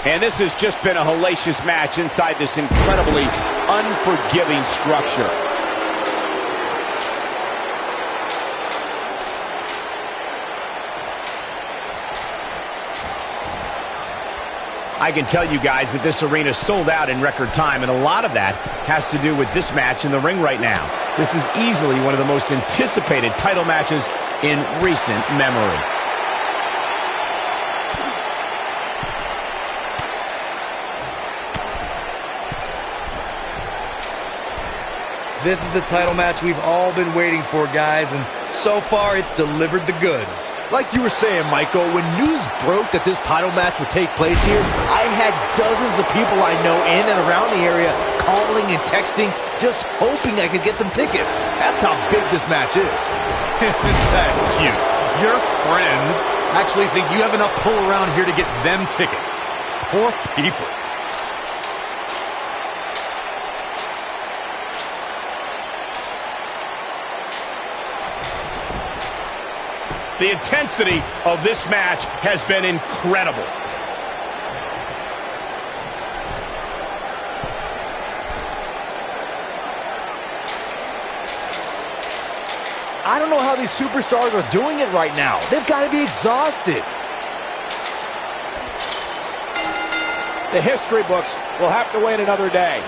And this has just been a hellacious match inside this incredibly unforgiving structure. I can tell you guys that this arena sold out in record time, and a lot of that has to do with this match in the ring right now. This is easily one of the most anticipated title matches in recent memory. This is the title match we've all been waiting for, guys, and so far it's delivered the goods. Like you were saying, Michael, when news broke that this title match would take place here, I had dozens of people I know in and around the area calling and texting, just hoping I could get them tickets. That's how big this match is. Isn't that cute? Your friends actually think you have enough pull around here to get them tickets. Poor people. The intensity of this match has been incredible. I don't know how these superstars are doing it right now. They've got to be exhausted. The history books will have to wait another day.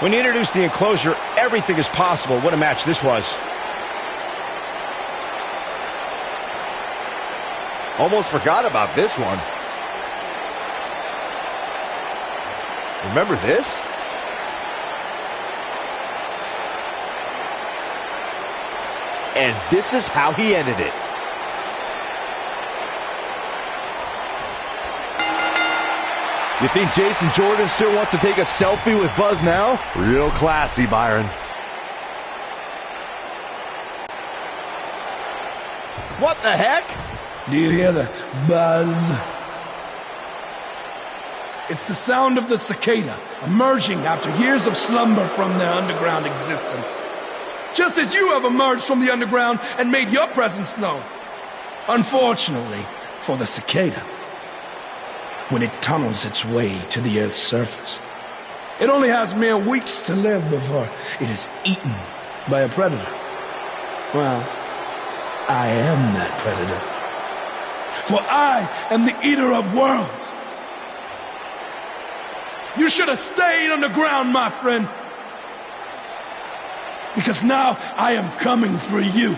When you introduce the enclosure, everything is possible. What a match this was. Almost forgot about this one. Remember this? And this is how he ended it. You think Jason Jordan still wants to take a selfie with Buzz now? Real classy, Byron. What the heck? Do you hear the buzz? It's the sound of the cicada emerging after years of slumber from their underground existence. Just as you have emerged from the underground and made your presence known. Unfortunately for the cicada, when it tunnels its way to the Earth's surface, it only has mere weeks to live before it is eaten by a predator. Well, I am that predator. For I am the eater of worlds. You should have stayed underground, my friend. Because now I am coming for you.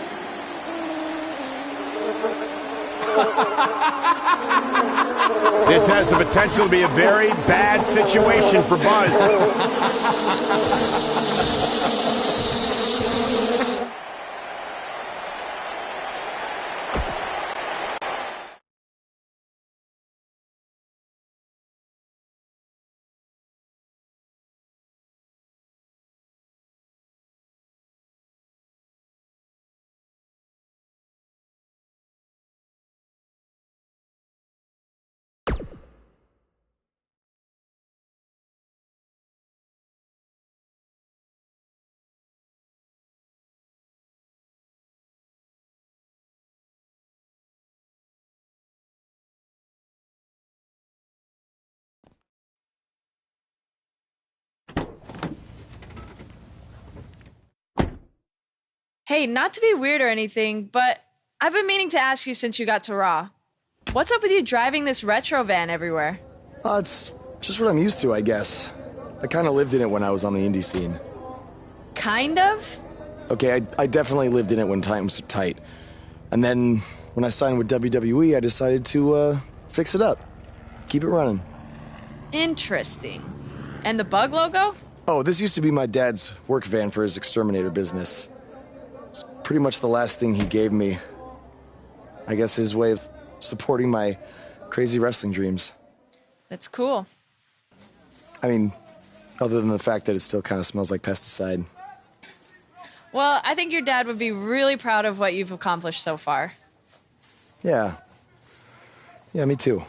This has the potential to be a very bad situation for Buzz. Hey, not to be weird or anything, but I've been meaning to ask you since you got to Raw. What's up with you driving this retro van everywhere? It's just what I'm used to, I guess. I kind of lived in it when I was on the indie scene. Kind of? Okay, I definitely lived in it when times were tight. And then when I signed with WWE, I decided to fix it up. Keep it running. Interesting. And the bug logo? Oh, this used to be my dad's work van for his exterminator business. It's pretty much the last thing he gave me. I guess his way of supporting my crazy wrestling dreams. That's cool. I mean, other than the fact that it still kind of smells like pesticide. Well, I think your dad would be really proud of what you've accomplished so far. Yeah. Yeah, me too.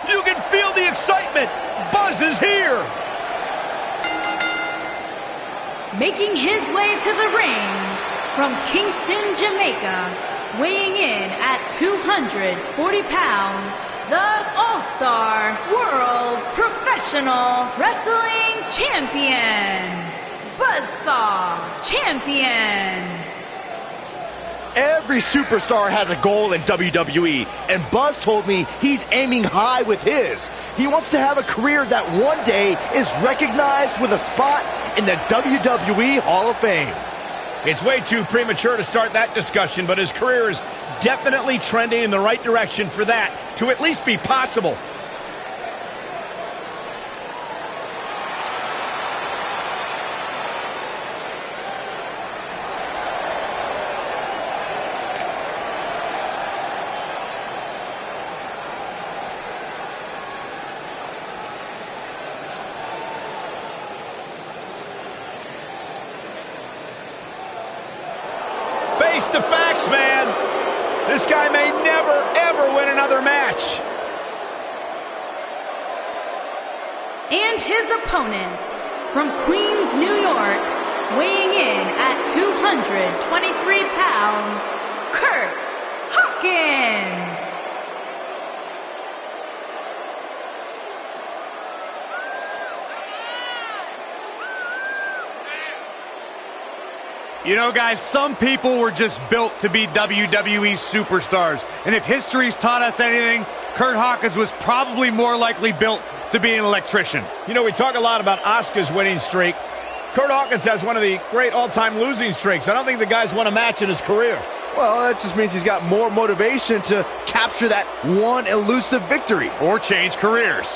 You can feel the excitement. Buzz is here. Making his way to the ring from Kingston, Jamaica, weighing in at 240 pounds, the All-Star World Professional Wrestling Champion, Buzzsaw Champion. Every superstar has a goal in WWE, and Buzz told me he's aiming high with his. He wants to have a career that one day is recognized with a spot in the WWE Hall of Fame. It's way too premature to start that discussion, but his career is definitely trending in the right direction for that to at least be possible. Face the facts, man. This guy may never, ever win another match. And his opponent, from Queens, New York, weighing in at 223 pounds, Kurt Hawkins. You know, guys, some people were just built to be WWE superstars. And if history's taught us anything, Kurt Hawkins was probably more likely built to be an electrician. You know, we talk a lot about Asuka's winning streak. Kurt Hawkins has one of the great all-time losing streaks. I don't think the guy's won a match in his career. Well, that just means he's got more motivation to capture that one elusive victory. Or change careers.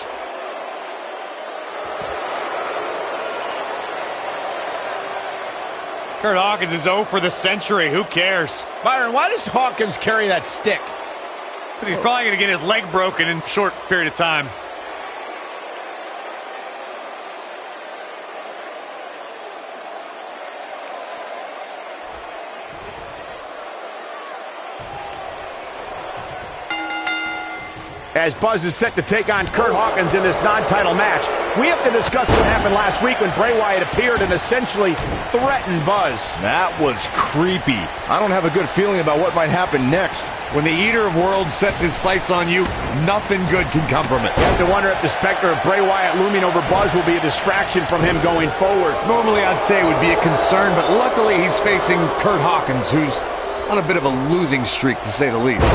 Kurt Hawkins is 0 for the century. Who cares? Byron, why does Hawkins carry that stick? But he's probably going to get his leg broken in a short period of time. As Buzz is set to take on Curt Hawkins in this non-title match, we have to discuss what happened last week when Bray Wyatt appeared and essentially threatened Buzz. That was creepy. I don't have a good feeling about what might happen next. When the Eater of Worlds sets his sights on you, nothing good can come from it. You have to wonder if the specter of Bray Wyatt looming over Buzz will be a distraction from him going forward. Normally I'd say it would be a concern, but luckily he's facing Curt Hawkins, who's on a bit of a losing streak, to say the least.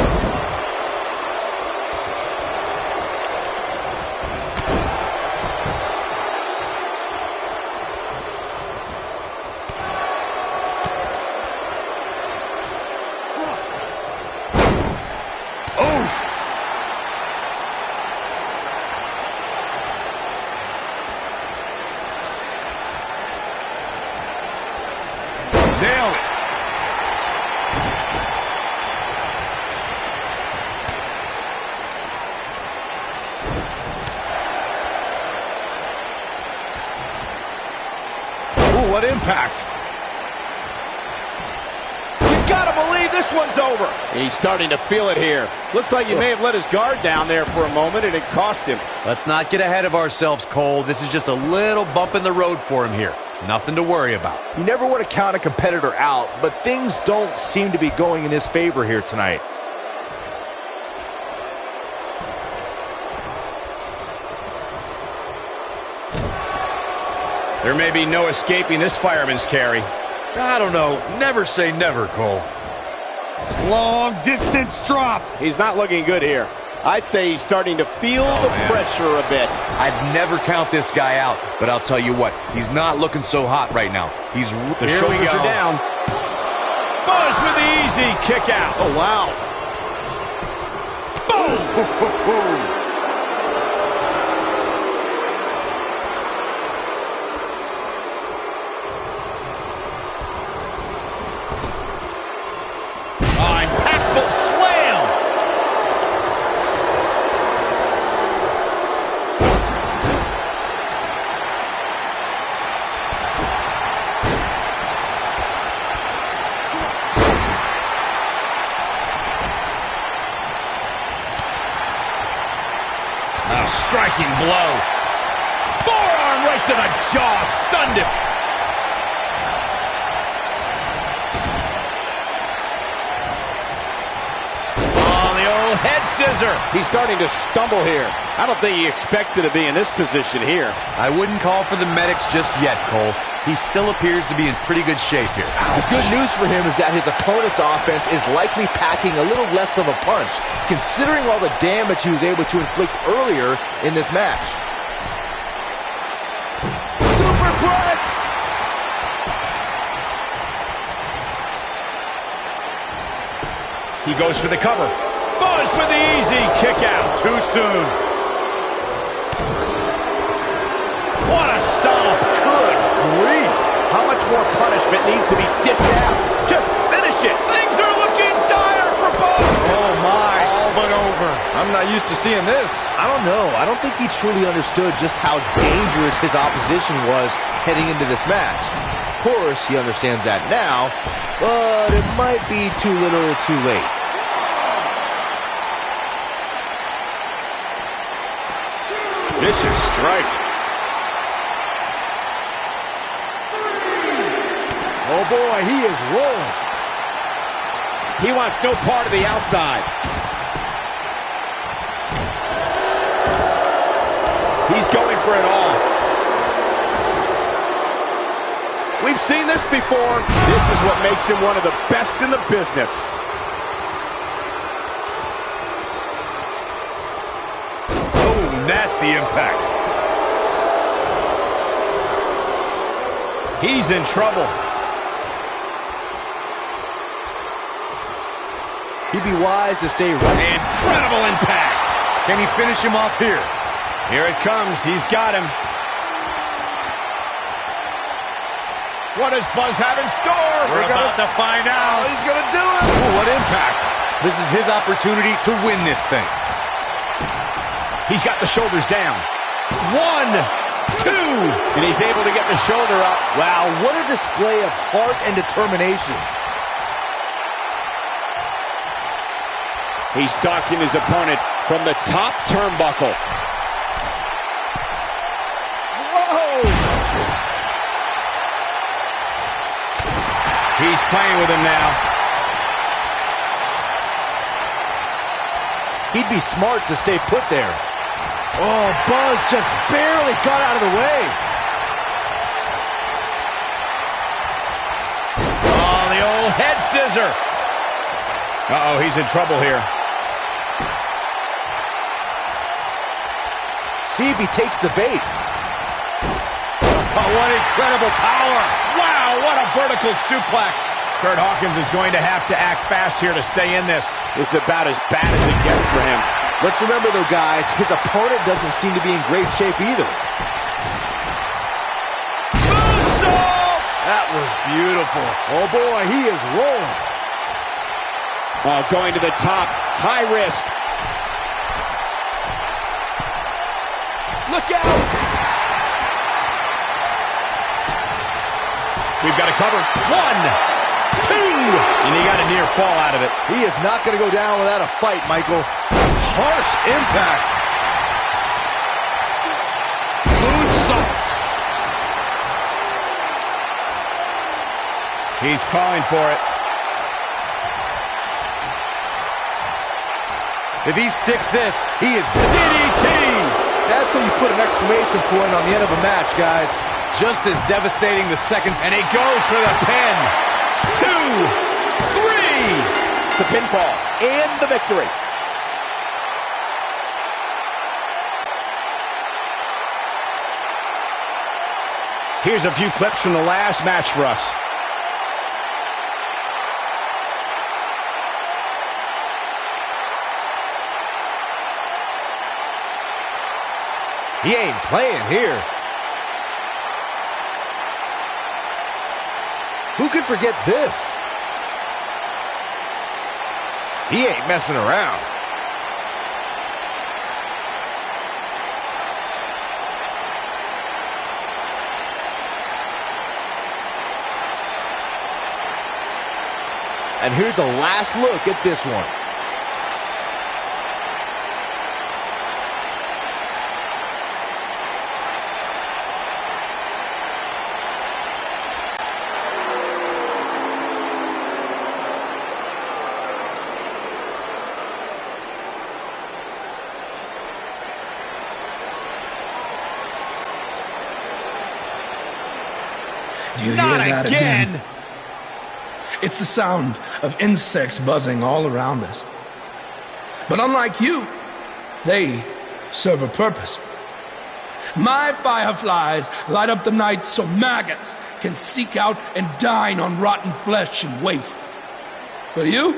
Nailed it. Ooh, what impact. You gotta believe this one's over. He's starting to feel it here. Looks like he may have let his guard down there for a moment, and it cost him. Let's not get ahead of ourselves, Cole. This is just a little bump in the road for him here. Nothing to worry about. You never want to count a competitor out, but things don't seem to be going in his favor here tonight. There may be no escaping this fireman's carry. I don't know. Never say never, Cole. Long distance drop. He's not looking good here. I'd say he's starting to feel the pressure a bit. I'd never count this guy out, but I'll tell you what, he's not looking so hot right now. The shoulders are down. Buzz with the easy kick out. Oh, wow. Boom! Impactful slam. A striking blow. Forearm right to the jaw. Stunned him. Head scissor. He's starting to stumble here. I don't think he expected to be in this position here. I wouldn't call for the medics just yet, Cole. He still appears to be in pretty good shape here. The good news for him is that his opponent's offense is likely packing a little less of a punch, considering all the damage he was able to inflict earlier in this match. Superplex! He goes for the cover. Buzz with the easy kick out. Too soon. What a stomp. Good grief. How much more punishment needs to be dished out? Just finish it. Things are looking dire for Buzz. Oh, my. All but over. I'm not used to seeing this. I don't know. I don't think he truly understood just how dangerous his opposition was heading into this match. Of course, he understands that now, but it might be too little too late. Vicious strike. Oh boy, he is rolling. He wants no part of the outside. He's going for it all. We've seen this before. This is what makes him one of the best in the business. Nasty impact. He's in trouble. He'd be wise to stay right. Incredible impact. Can he finish him off here? Here it comes. He's got him. What does Buzz have in store? We're about to find out. He's going to do it. Ooh, what impact. This is his opportunity to win this thing. He's got the shoulders down. 1, 2. And he's able to get the shoulder up. Wow, what a display of heart and determination. He's stalking his opponent from the top turnbuckle. Whoa! He's playing with him now. He'd be smart to stay put there. Oh, Buzz just barely got out of the way. Oh, the old head scissor. Uh-oh, he's in trouble here. See if he takes the bait. Oh, what incredible power. Wow, what a vertical suplex. Kurt Hawkins is going to have to act fast here to stay in this. This is about as bad as it gets for him. Let's remember, though, guys, his opponent doesn't seem to be in great shape either. Moonsault! That was beautiful. Oh, boy, he is rolling. Oh, going to the top. High risk. Look out! We've got to cover. 1, 2, and he got a near fall out of it. He is not going to go down without a fight, Michael. Harsh impact. Moonsault. He's calling for it. If he sticks this, he is DDT. That's how you put an exclamation point on the end of a match, guys. Just as devastating the seconds, And he goes for the pin. 2, 3. The pinfall and the victory. Here's a few clips from the last match for us. He ain't playing here. Who could forget this? He ain't messing around. And here's a last look at this one. Do you Not hear that again. It's the sound of insects buzzing all around us. But unlike you, they serve a purpose. My fireflies light up the night so maggots can seek out and dine on rotten flesh and waste. But you're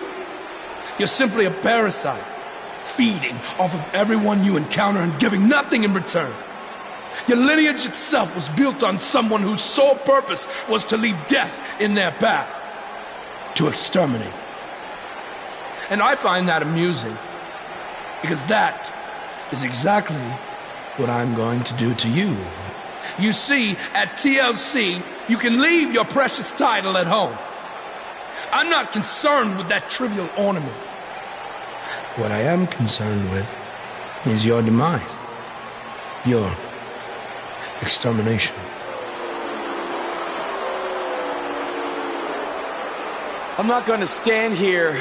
simply a parasite, feeding off of everyone you encounter and giving nothing in return. Your lineage itself was built on someone whose sole purpose was to leave death in their path, to exterminate. And I find that amusing, because that is exactly what I'm going to do to you. You see, at TLC, you can leave your precious title at home. I'm not concerned with that trivial ornament. What I am concerned with is your demise, your extermination. I'm not going to stand here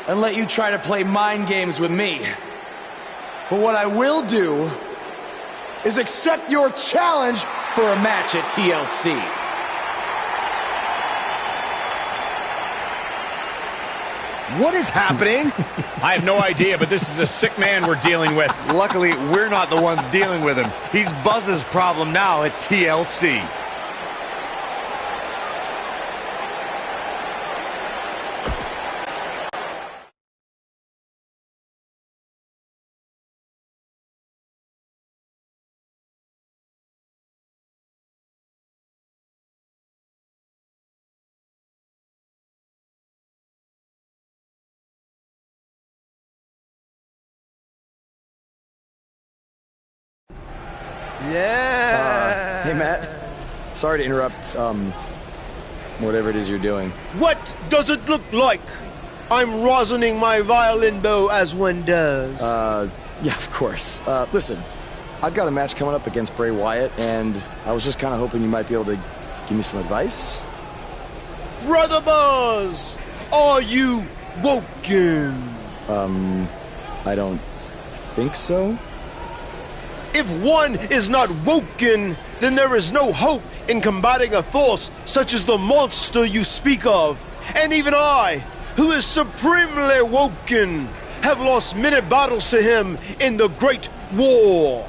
and let you try to play mind games with me. But what I will do is accept your challenge for a match at TLC. What is happening? I have no idea, but this is a sick man we're dealing with. Luckily, we're not the ones dealing with him. He's Buzz's problem now at TLC. Yeah. Hey, Matt. Sorry to interrupt, whatever it is you're doing. What does it look like? I'm rosining my violin bow as one does. Yeah, of course. Listen, I've got a match coming up against Bray Wyatt, and I was just kind of hoping you might be able to give me some advice. Brother Buzz, are you woken? I don't think so. If one is not woken, then there is no hope in combating a force such as the monster you speak of. And even I, who is supremely woken, have lost many battles to him in the Great War.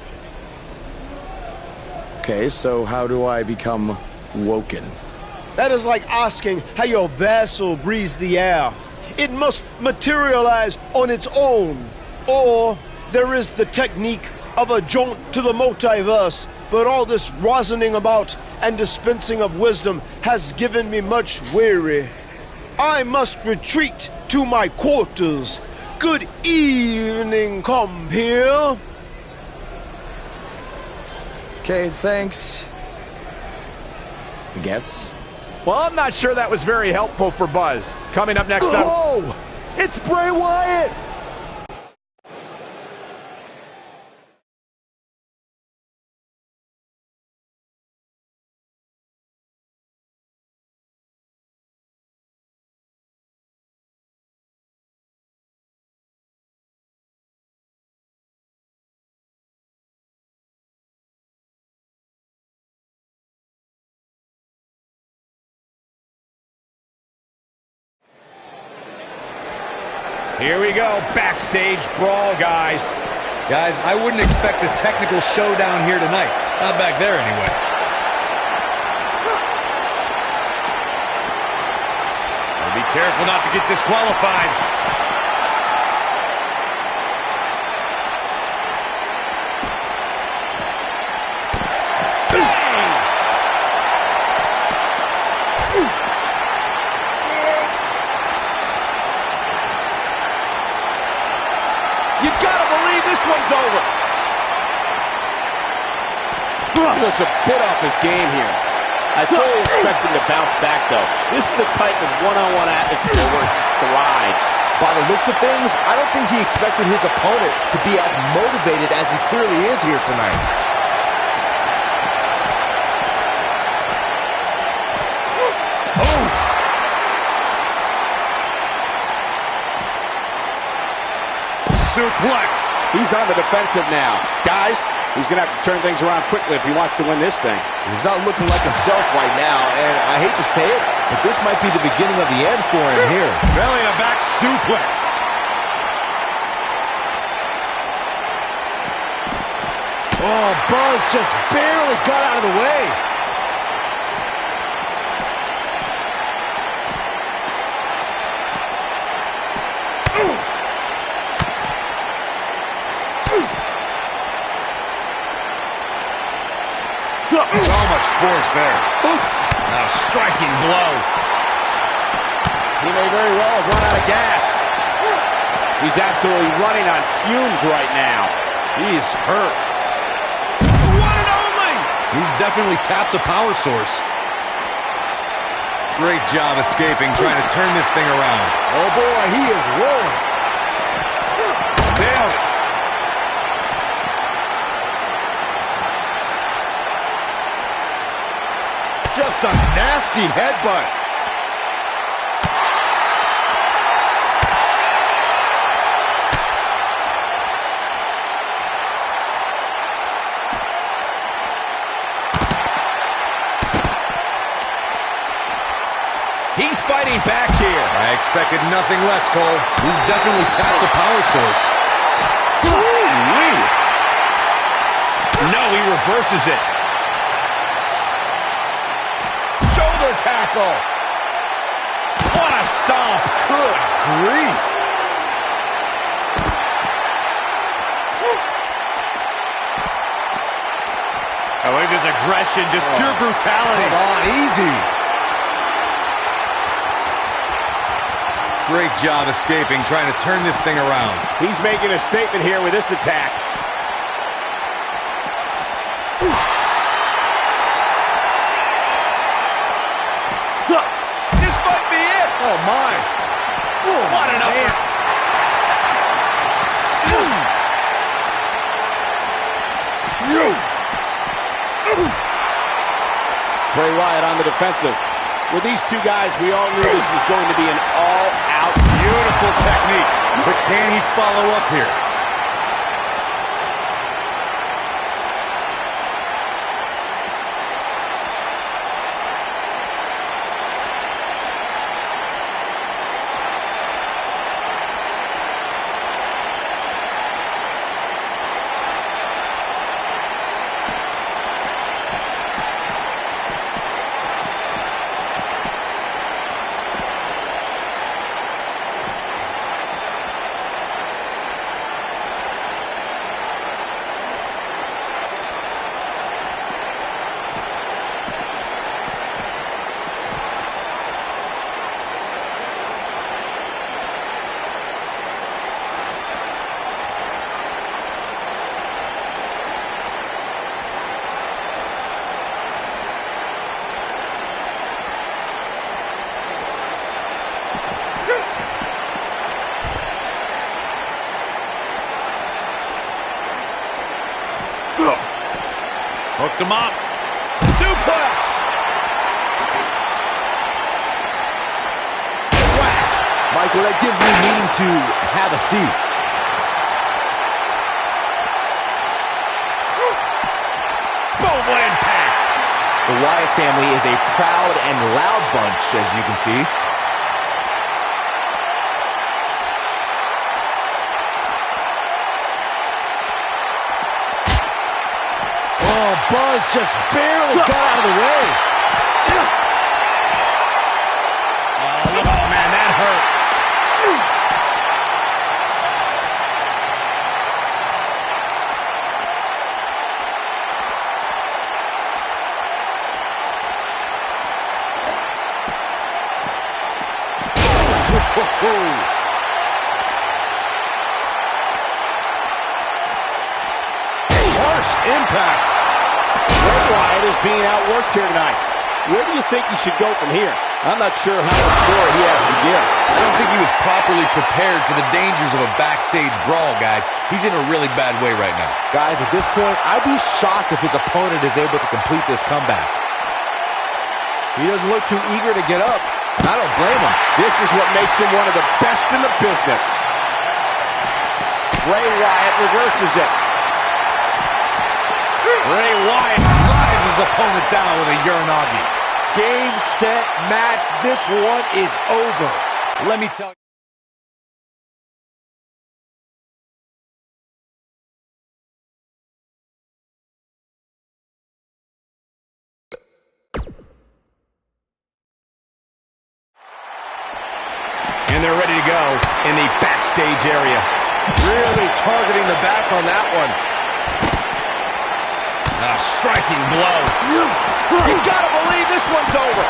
Okay, so how do I become woken? That is like asking how your vessel breathes the air. It must materialize on its own. Or there is the technique of a jaunt to the multiverse, but all this rosining about and dispensing of wisdom has given me much weary. I must retreat to my quarters. Good evening, compeer. Okay, thanks. I guess. Well, I'm not sure that was very helpful for Buzz. Coming up next up... Oh! It's Bray Wyatt! Here we go, backstage brawl, guys. Guys, I wouldn't expect a technical showdown here tonight. Not back there, anyway. Be careful not to get disqualified. You gotta believe this one's over. He looks a bit off his game here. I fully expect him to bounce back, though. This is the type of one-on-one atmosphere where he thrives. By the looks of things, I don't think he expected his opponent to be as motivated as he clearly is here tonight. Suplex. He's on the defensive now. Guys, he's going to have to turn things around quickly if he wants to win this thing. He's not looking like himself right now, and I hate to say it, but this might be the beginning of the end for him here. Belly to back suplex. Oh, Buzz just barely got out of the way. So much force there. Oof. A striking blow. He may very well have run out of gas. He's absolutely running on fumes right now. He's hurt. One and only! He's definitely tapped a power source. Great job escaping, trying to turn this thing around. Oh boy, he is rolling. Nailed it. Just a nasty headbutt. He's fighting back here. I expected nothing less, Cole. He's definitely tapped a power source. No, he reverses it. Shoulder tackle. What a stomp. Good grief. Oh, look at this aggression, just pure brutality. Come on, easy. Great job escaping, trying to turn this thing around. He's making a statement here with this attack. This might be it. Oh, my. What an upper. Bray Wyatt on the defensive. With these two guys, we all knew this was going to be an all-out. Beautiful technique. But can he follow up here? Hooked him up. Suplex. Whack. Michael, that gives me meaning to have a seat. Boom, what impact. The Wyatt family is a proud and loud bunch, as you can see. Buzz just barely got out of the way. Oh, man, that hurt. Harsh impact. Bray Wyatt is being outworked here tonight. Where do you think he should go from here? I'm not sure how much more he has to give. I don't think he was properly prepared for the dangers of a backstage brawl, guys. He's in a really bad way right now. Guys, at this point, I'd be shocked if his opponent is able to complete this comeback. He doesn't look too eager to get up. I don't blame him. This is what makes him one of the best in the business. Bray Wyatt reverses it. Bray Wyatt drives his opponent down with a Uranagi. Game, set, match. This one is over. Let me tell you. And they're ready to go in the backstage area. Really targeting the back on that one. A striking blow. You gotta believe this one's over.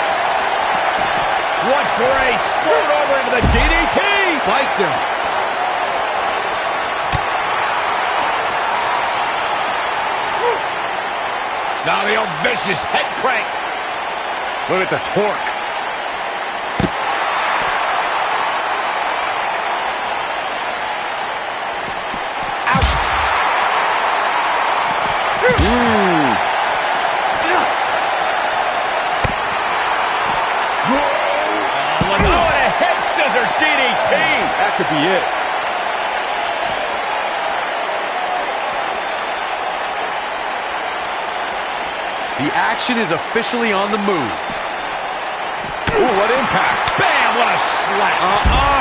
What grace. Thrown over into the DDT. Spiked him. Now the old vicious head crank. Look at the torque. DDT! That could be it. The action is officially on the move. Ooh, what impact. Bam, what a slap.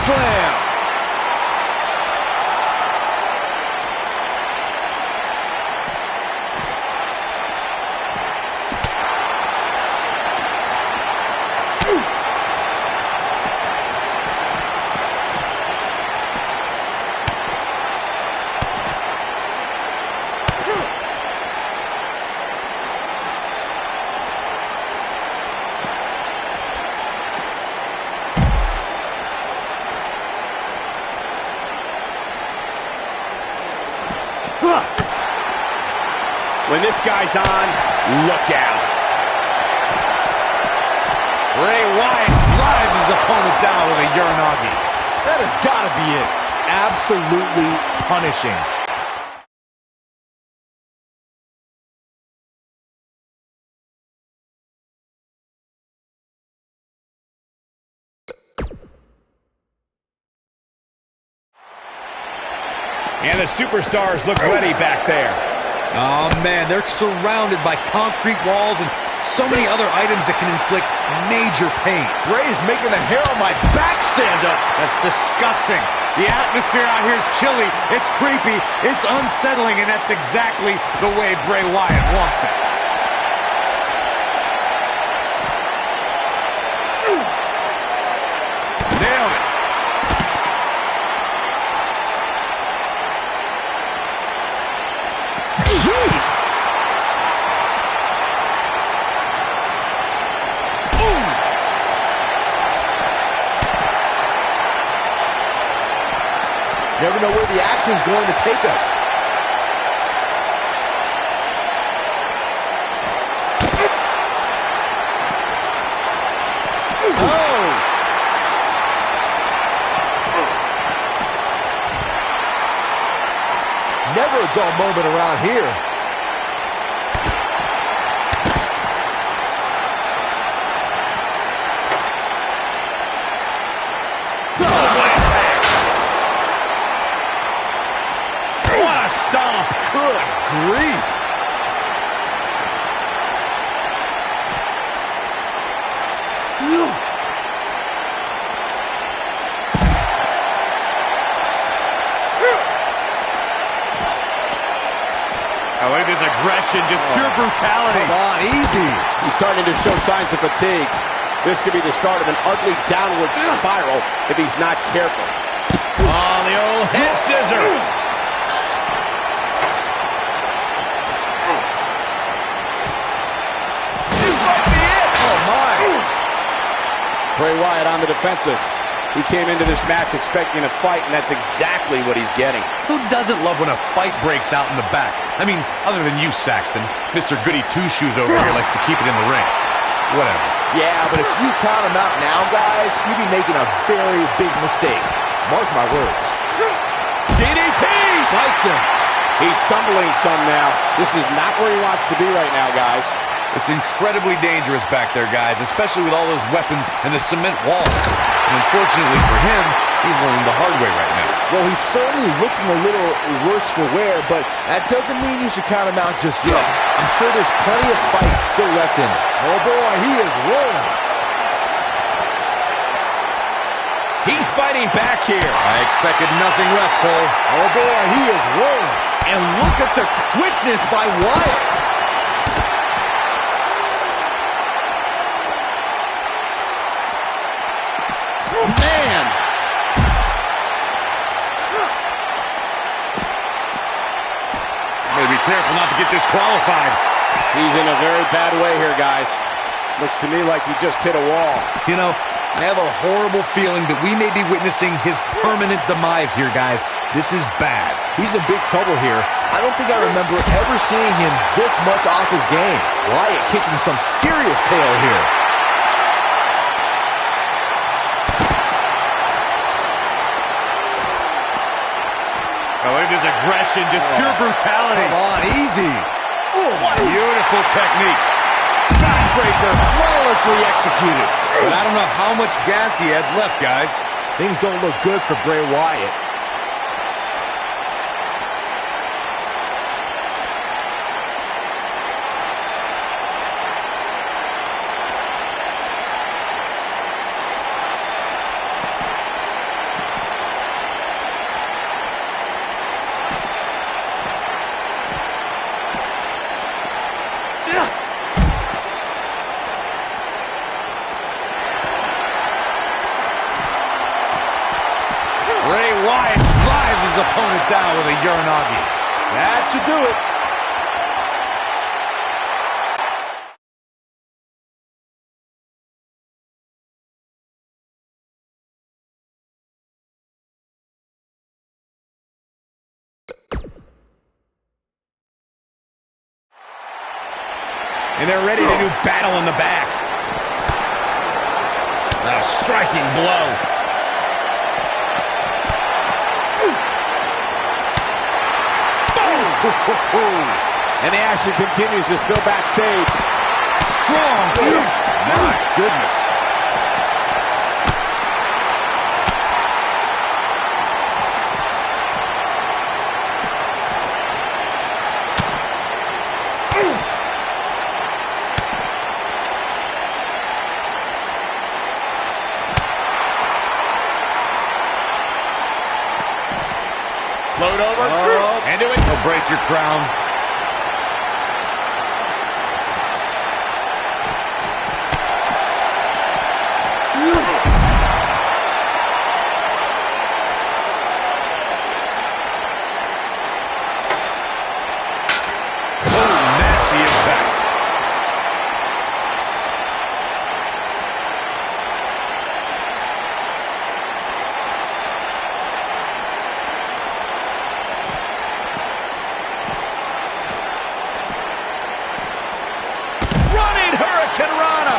Slam. When this guy's on, look out. Bray Wyatt drives his opponent down with a Uranagi. That has got to be it. Absolutely punishing. And the superstars look ready back there. Oh, man, they're surrounded by concrete walls and so many other items that can inflict major pain. Bray is making the hair on my back stand up. That's disgusting. The atmosphere out here is chilly, it's creepy, it's unsettling, and that's exactly the way Bray Wyatt wants it. Nailed it. Jeez. Never know where the action's going to take us. Oh! Never a dull moment around here. Stomp. Good grief. I like this aggression, just pure brutality. Come on, easy. He's starting to show signs of fatigue. This could be the start of an ugly downward spiral if he's not careful. Oh, the old head scissor. Bray Wyatt on the defensive. He came into this match expecting a fight, and that's exactly what he's getting. Who doesn't love when a fight breaks out in the back? I mean, other than you, Saxton. Mr. Goody Two-Shoes over here likes to keep it in the ring. Whatever. Yeah, but if you count him out now, guys, you'd be making a very big mistake. Mark my words. DDT! Spiked him. He's stumbling some now. This is not where he wants to be right now, guys. It's incredibly dangerous back there, guys, especially with all those weapons and the cement walls. And unfortunately for him, he's learning the hard way right now. Well, he's certainly looking a little worse for wear, but that doesn't mean you should count him out just yet. I'm sure there's plenty of fight still left in him. Oh, boy, he is rolling. He's fighting back here. I expected nothing less, Cole. Oh, boy, he is rolling. And look at the quickness by Wyatt. Man! Better be careful not to get disqualified. He's in a very bad way here, guys. Looks to me like he just hit a wall. You know, I have a horrible feeling that we may be witnessing his permanent demise here, guys. This is bad. He's in big trouble here. I don't think I remember ever seeing him this much off his game. Wyatt kicking some serious tail here. I like this aggression, just pure brutality. Come on, easy. Oh, what beautiful technique. Backbreaker flawlessly executed. But I don't know how much gas he has left, guys. Things don't look good for Bray Wyatt. Bray Wyatt drives his opponent down with a Uranagi. That should do it. And they're ready to do battle in the back. A striking blow. Boom! And the action continues to spill backstage. Strong kick. My goodness. Float over. Into it. He'll break your crown. Nasty impact. Running Hurricane Rana.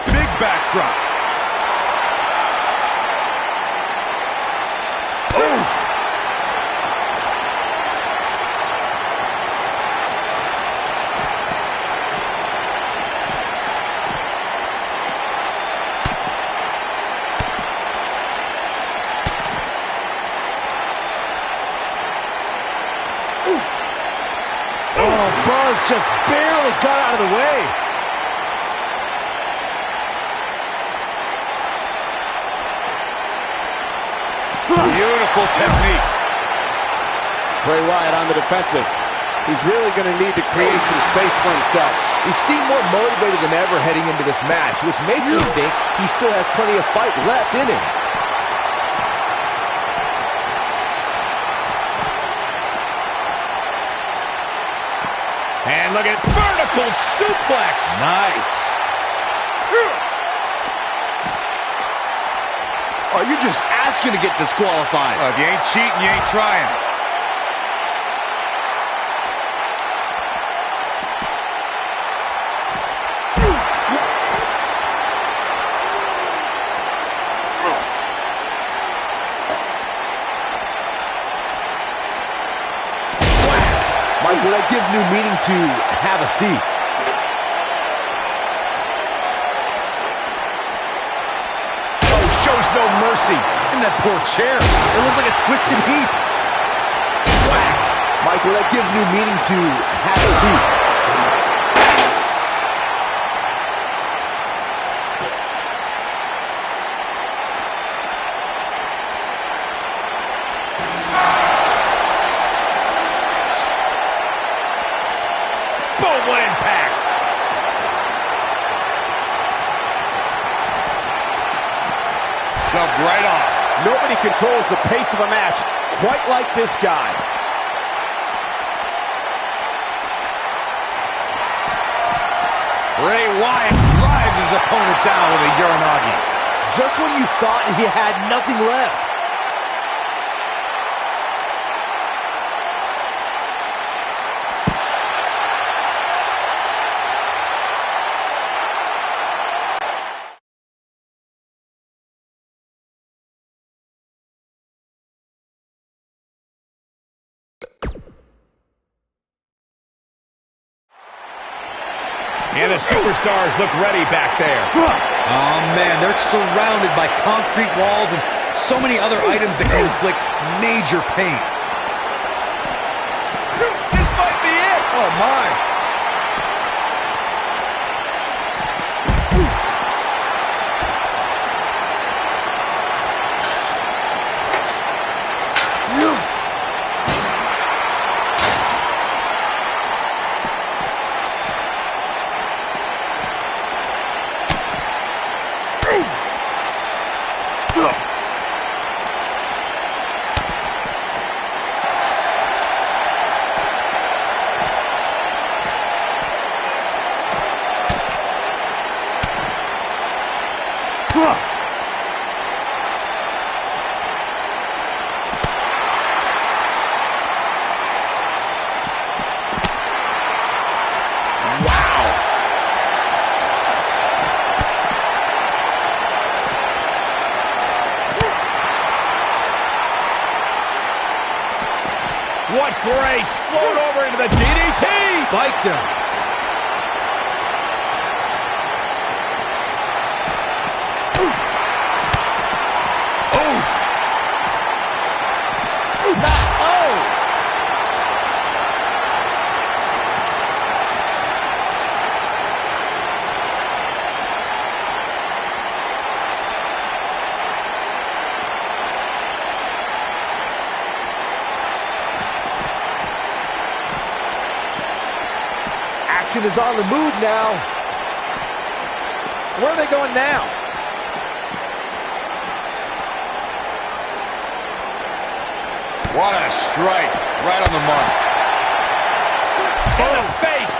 Big backdrop. Oof. Oh, Buzz just barely got out of the way. Beautiful technique. Bray Wyatt on the defensive. He's really going to need to create some space for himself. He seemed more motivated than ever heading into this match, which makes me think he still has plenty of fight left in him. And look at vertical suplex. Nice. Oh, you're just asking to get disqualified. Well, if you ain't cheating, you ain't trying. Michael, that gives new meaning to have a seat. Oh, shows no mercy. And that poor chair. It looks like a twisted heap. Whack. Michael, that gives new meaning to have a seat. Boom, what impact. Shoved right off. Nobody controls the pace of a match quite like this guy. Bray Wyatt drives his opponent down with a Uranagi. Just when you thought he had nothing left. And the superstars look ready back there. Oh, man, they're surrounded by concrete walls and so many other items that can inflict major pain. This might be it. Oh, my. what grace! Float over into the DDT! Spiked him. Is on the move now. Where are they going now? What a strike. Right on the mark. In the face.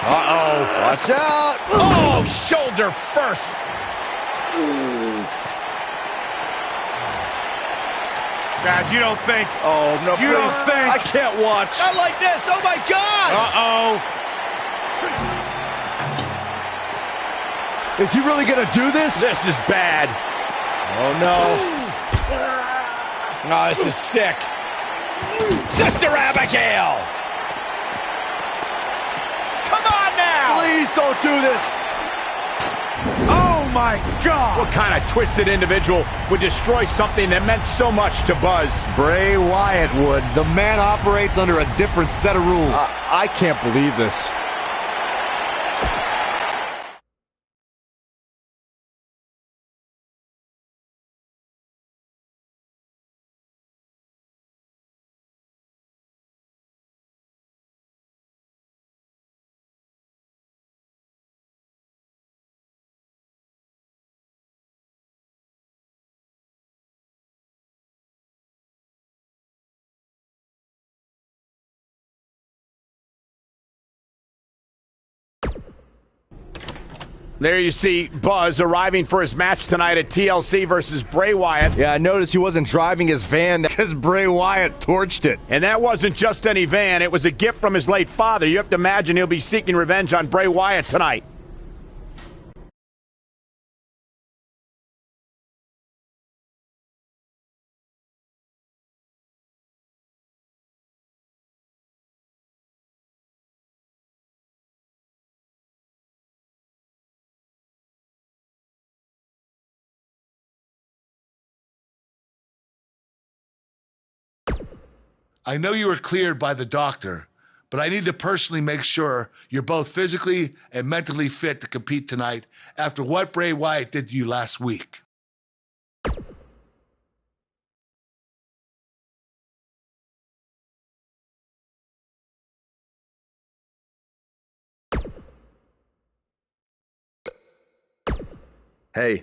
Uh-oh. Watch out. Oh, shoulder first. Guys, you don't think. Oh, no, you please. don't think. I can't watch. Not like this. Oh, my God. Uh-oh. Is he really going to do this? This is bad. Oh, no. Oh, this is sick. Sister Abigail. Come on now. Please don't do this. Oh, my God. What kind of twisted individual would destroy something that meant so much to Buzz? Bray Wyatt would. The man operates under a different set of rules. I can't believe this. There you see Buzz arriving for his match tonight at TLC versus Bray Wyatt. Yeah, I noticed he wasn't driving his van because Bray Wyatt torched it. And that wasn't just any van. It was a gift from his late father. You have to imagine he'll be seeking revenge on Bray Wyatt tonight. I know you were cleared by the doctor, but I need to personally make sure you're both physically and mentally fit to compete tonight after what Bray Wyatt did to you last week. Hey.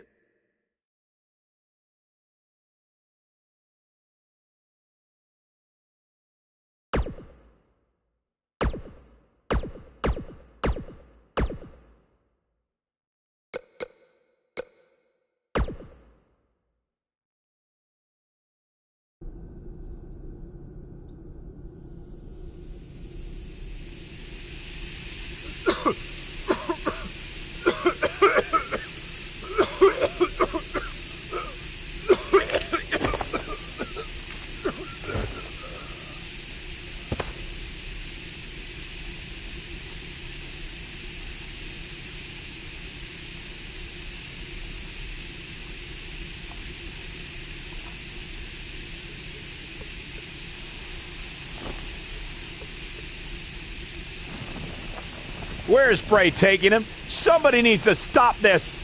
Where's Bray taking him? Somebody needs to stop this.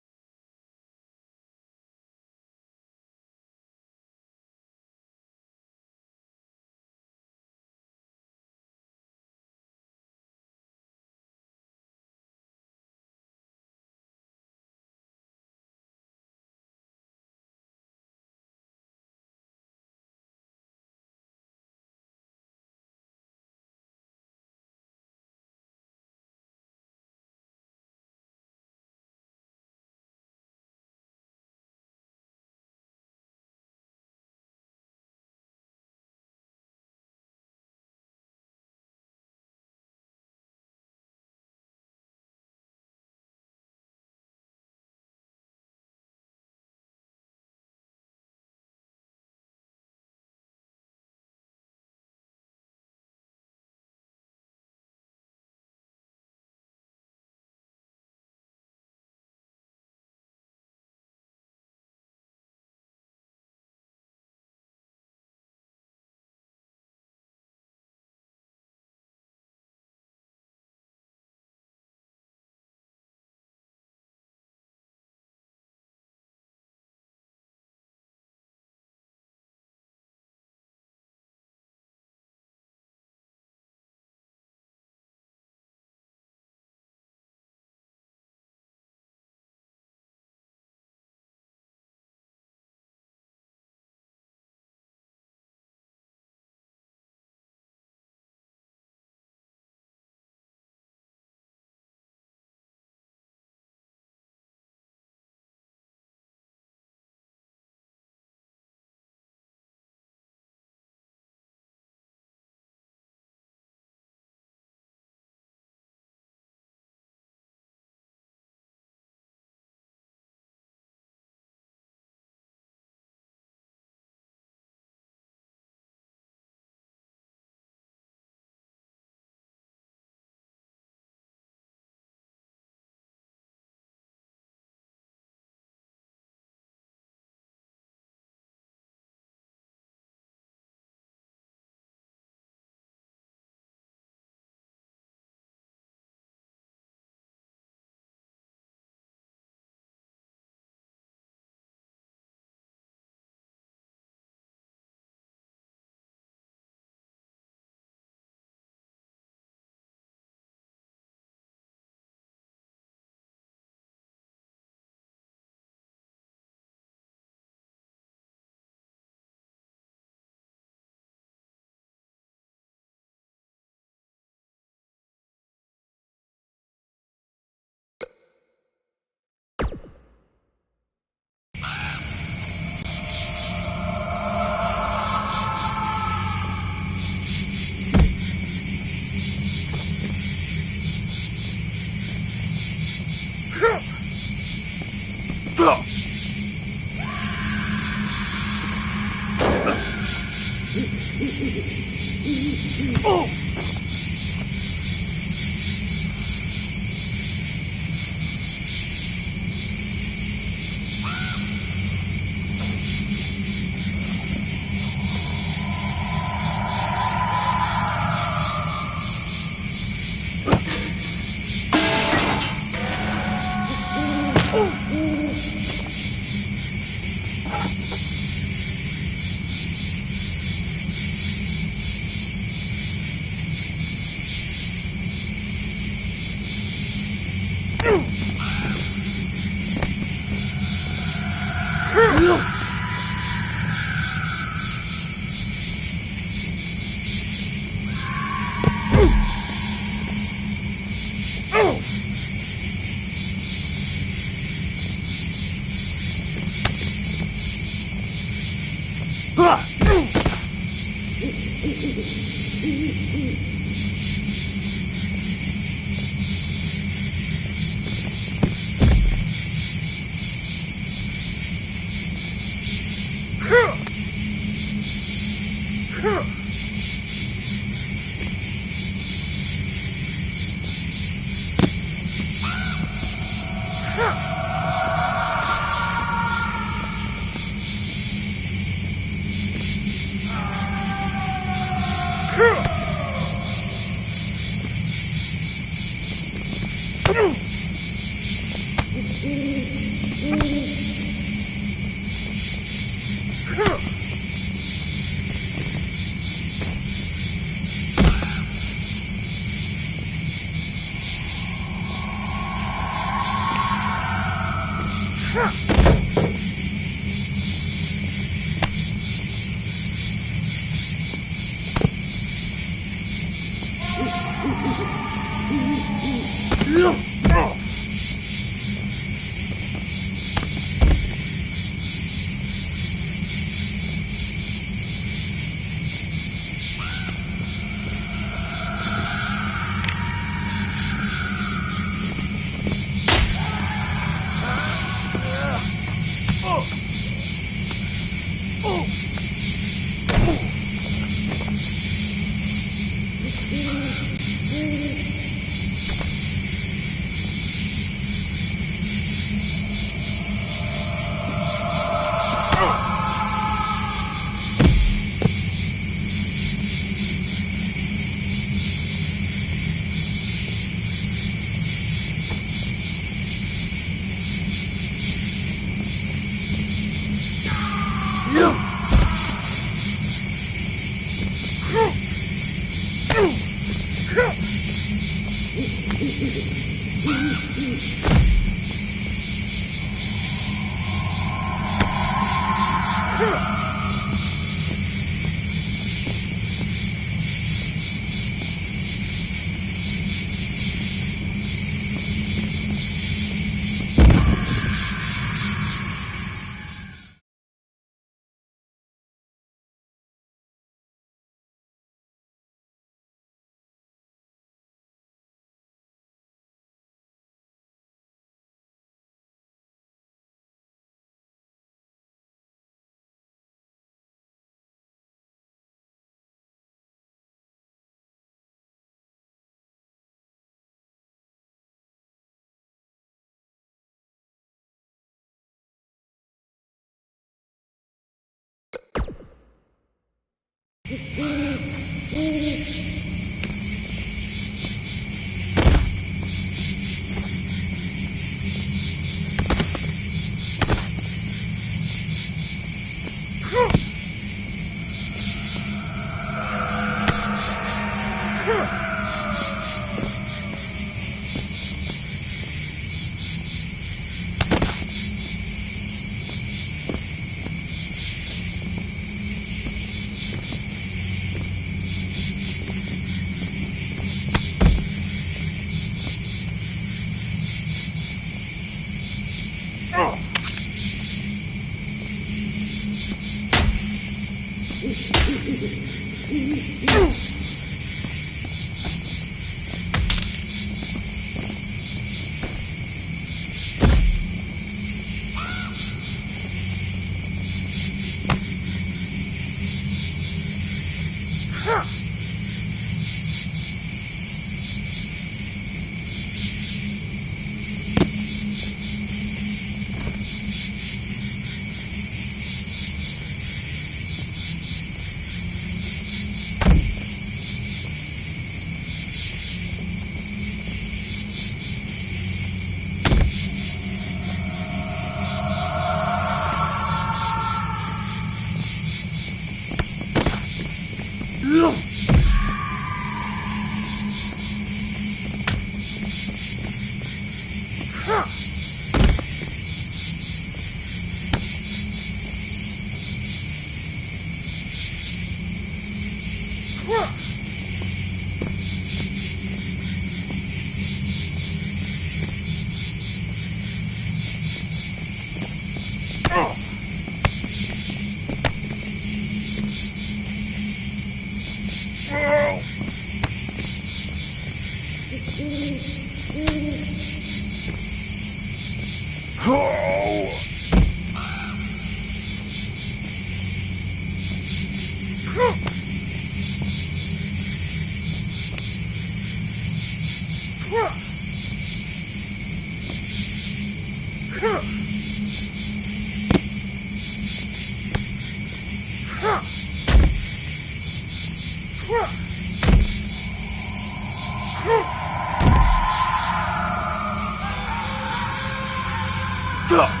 Huh!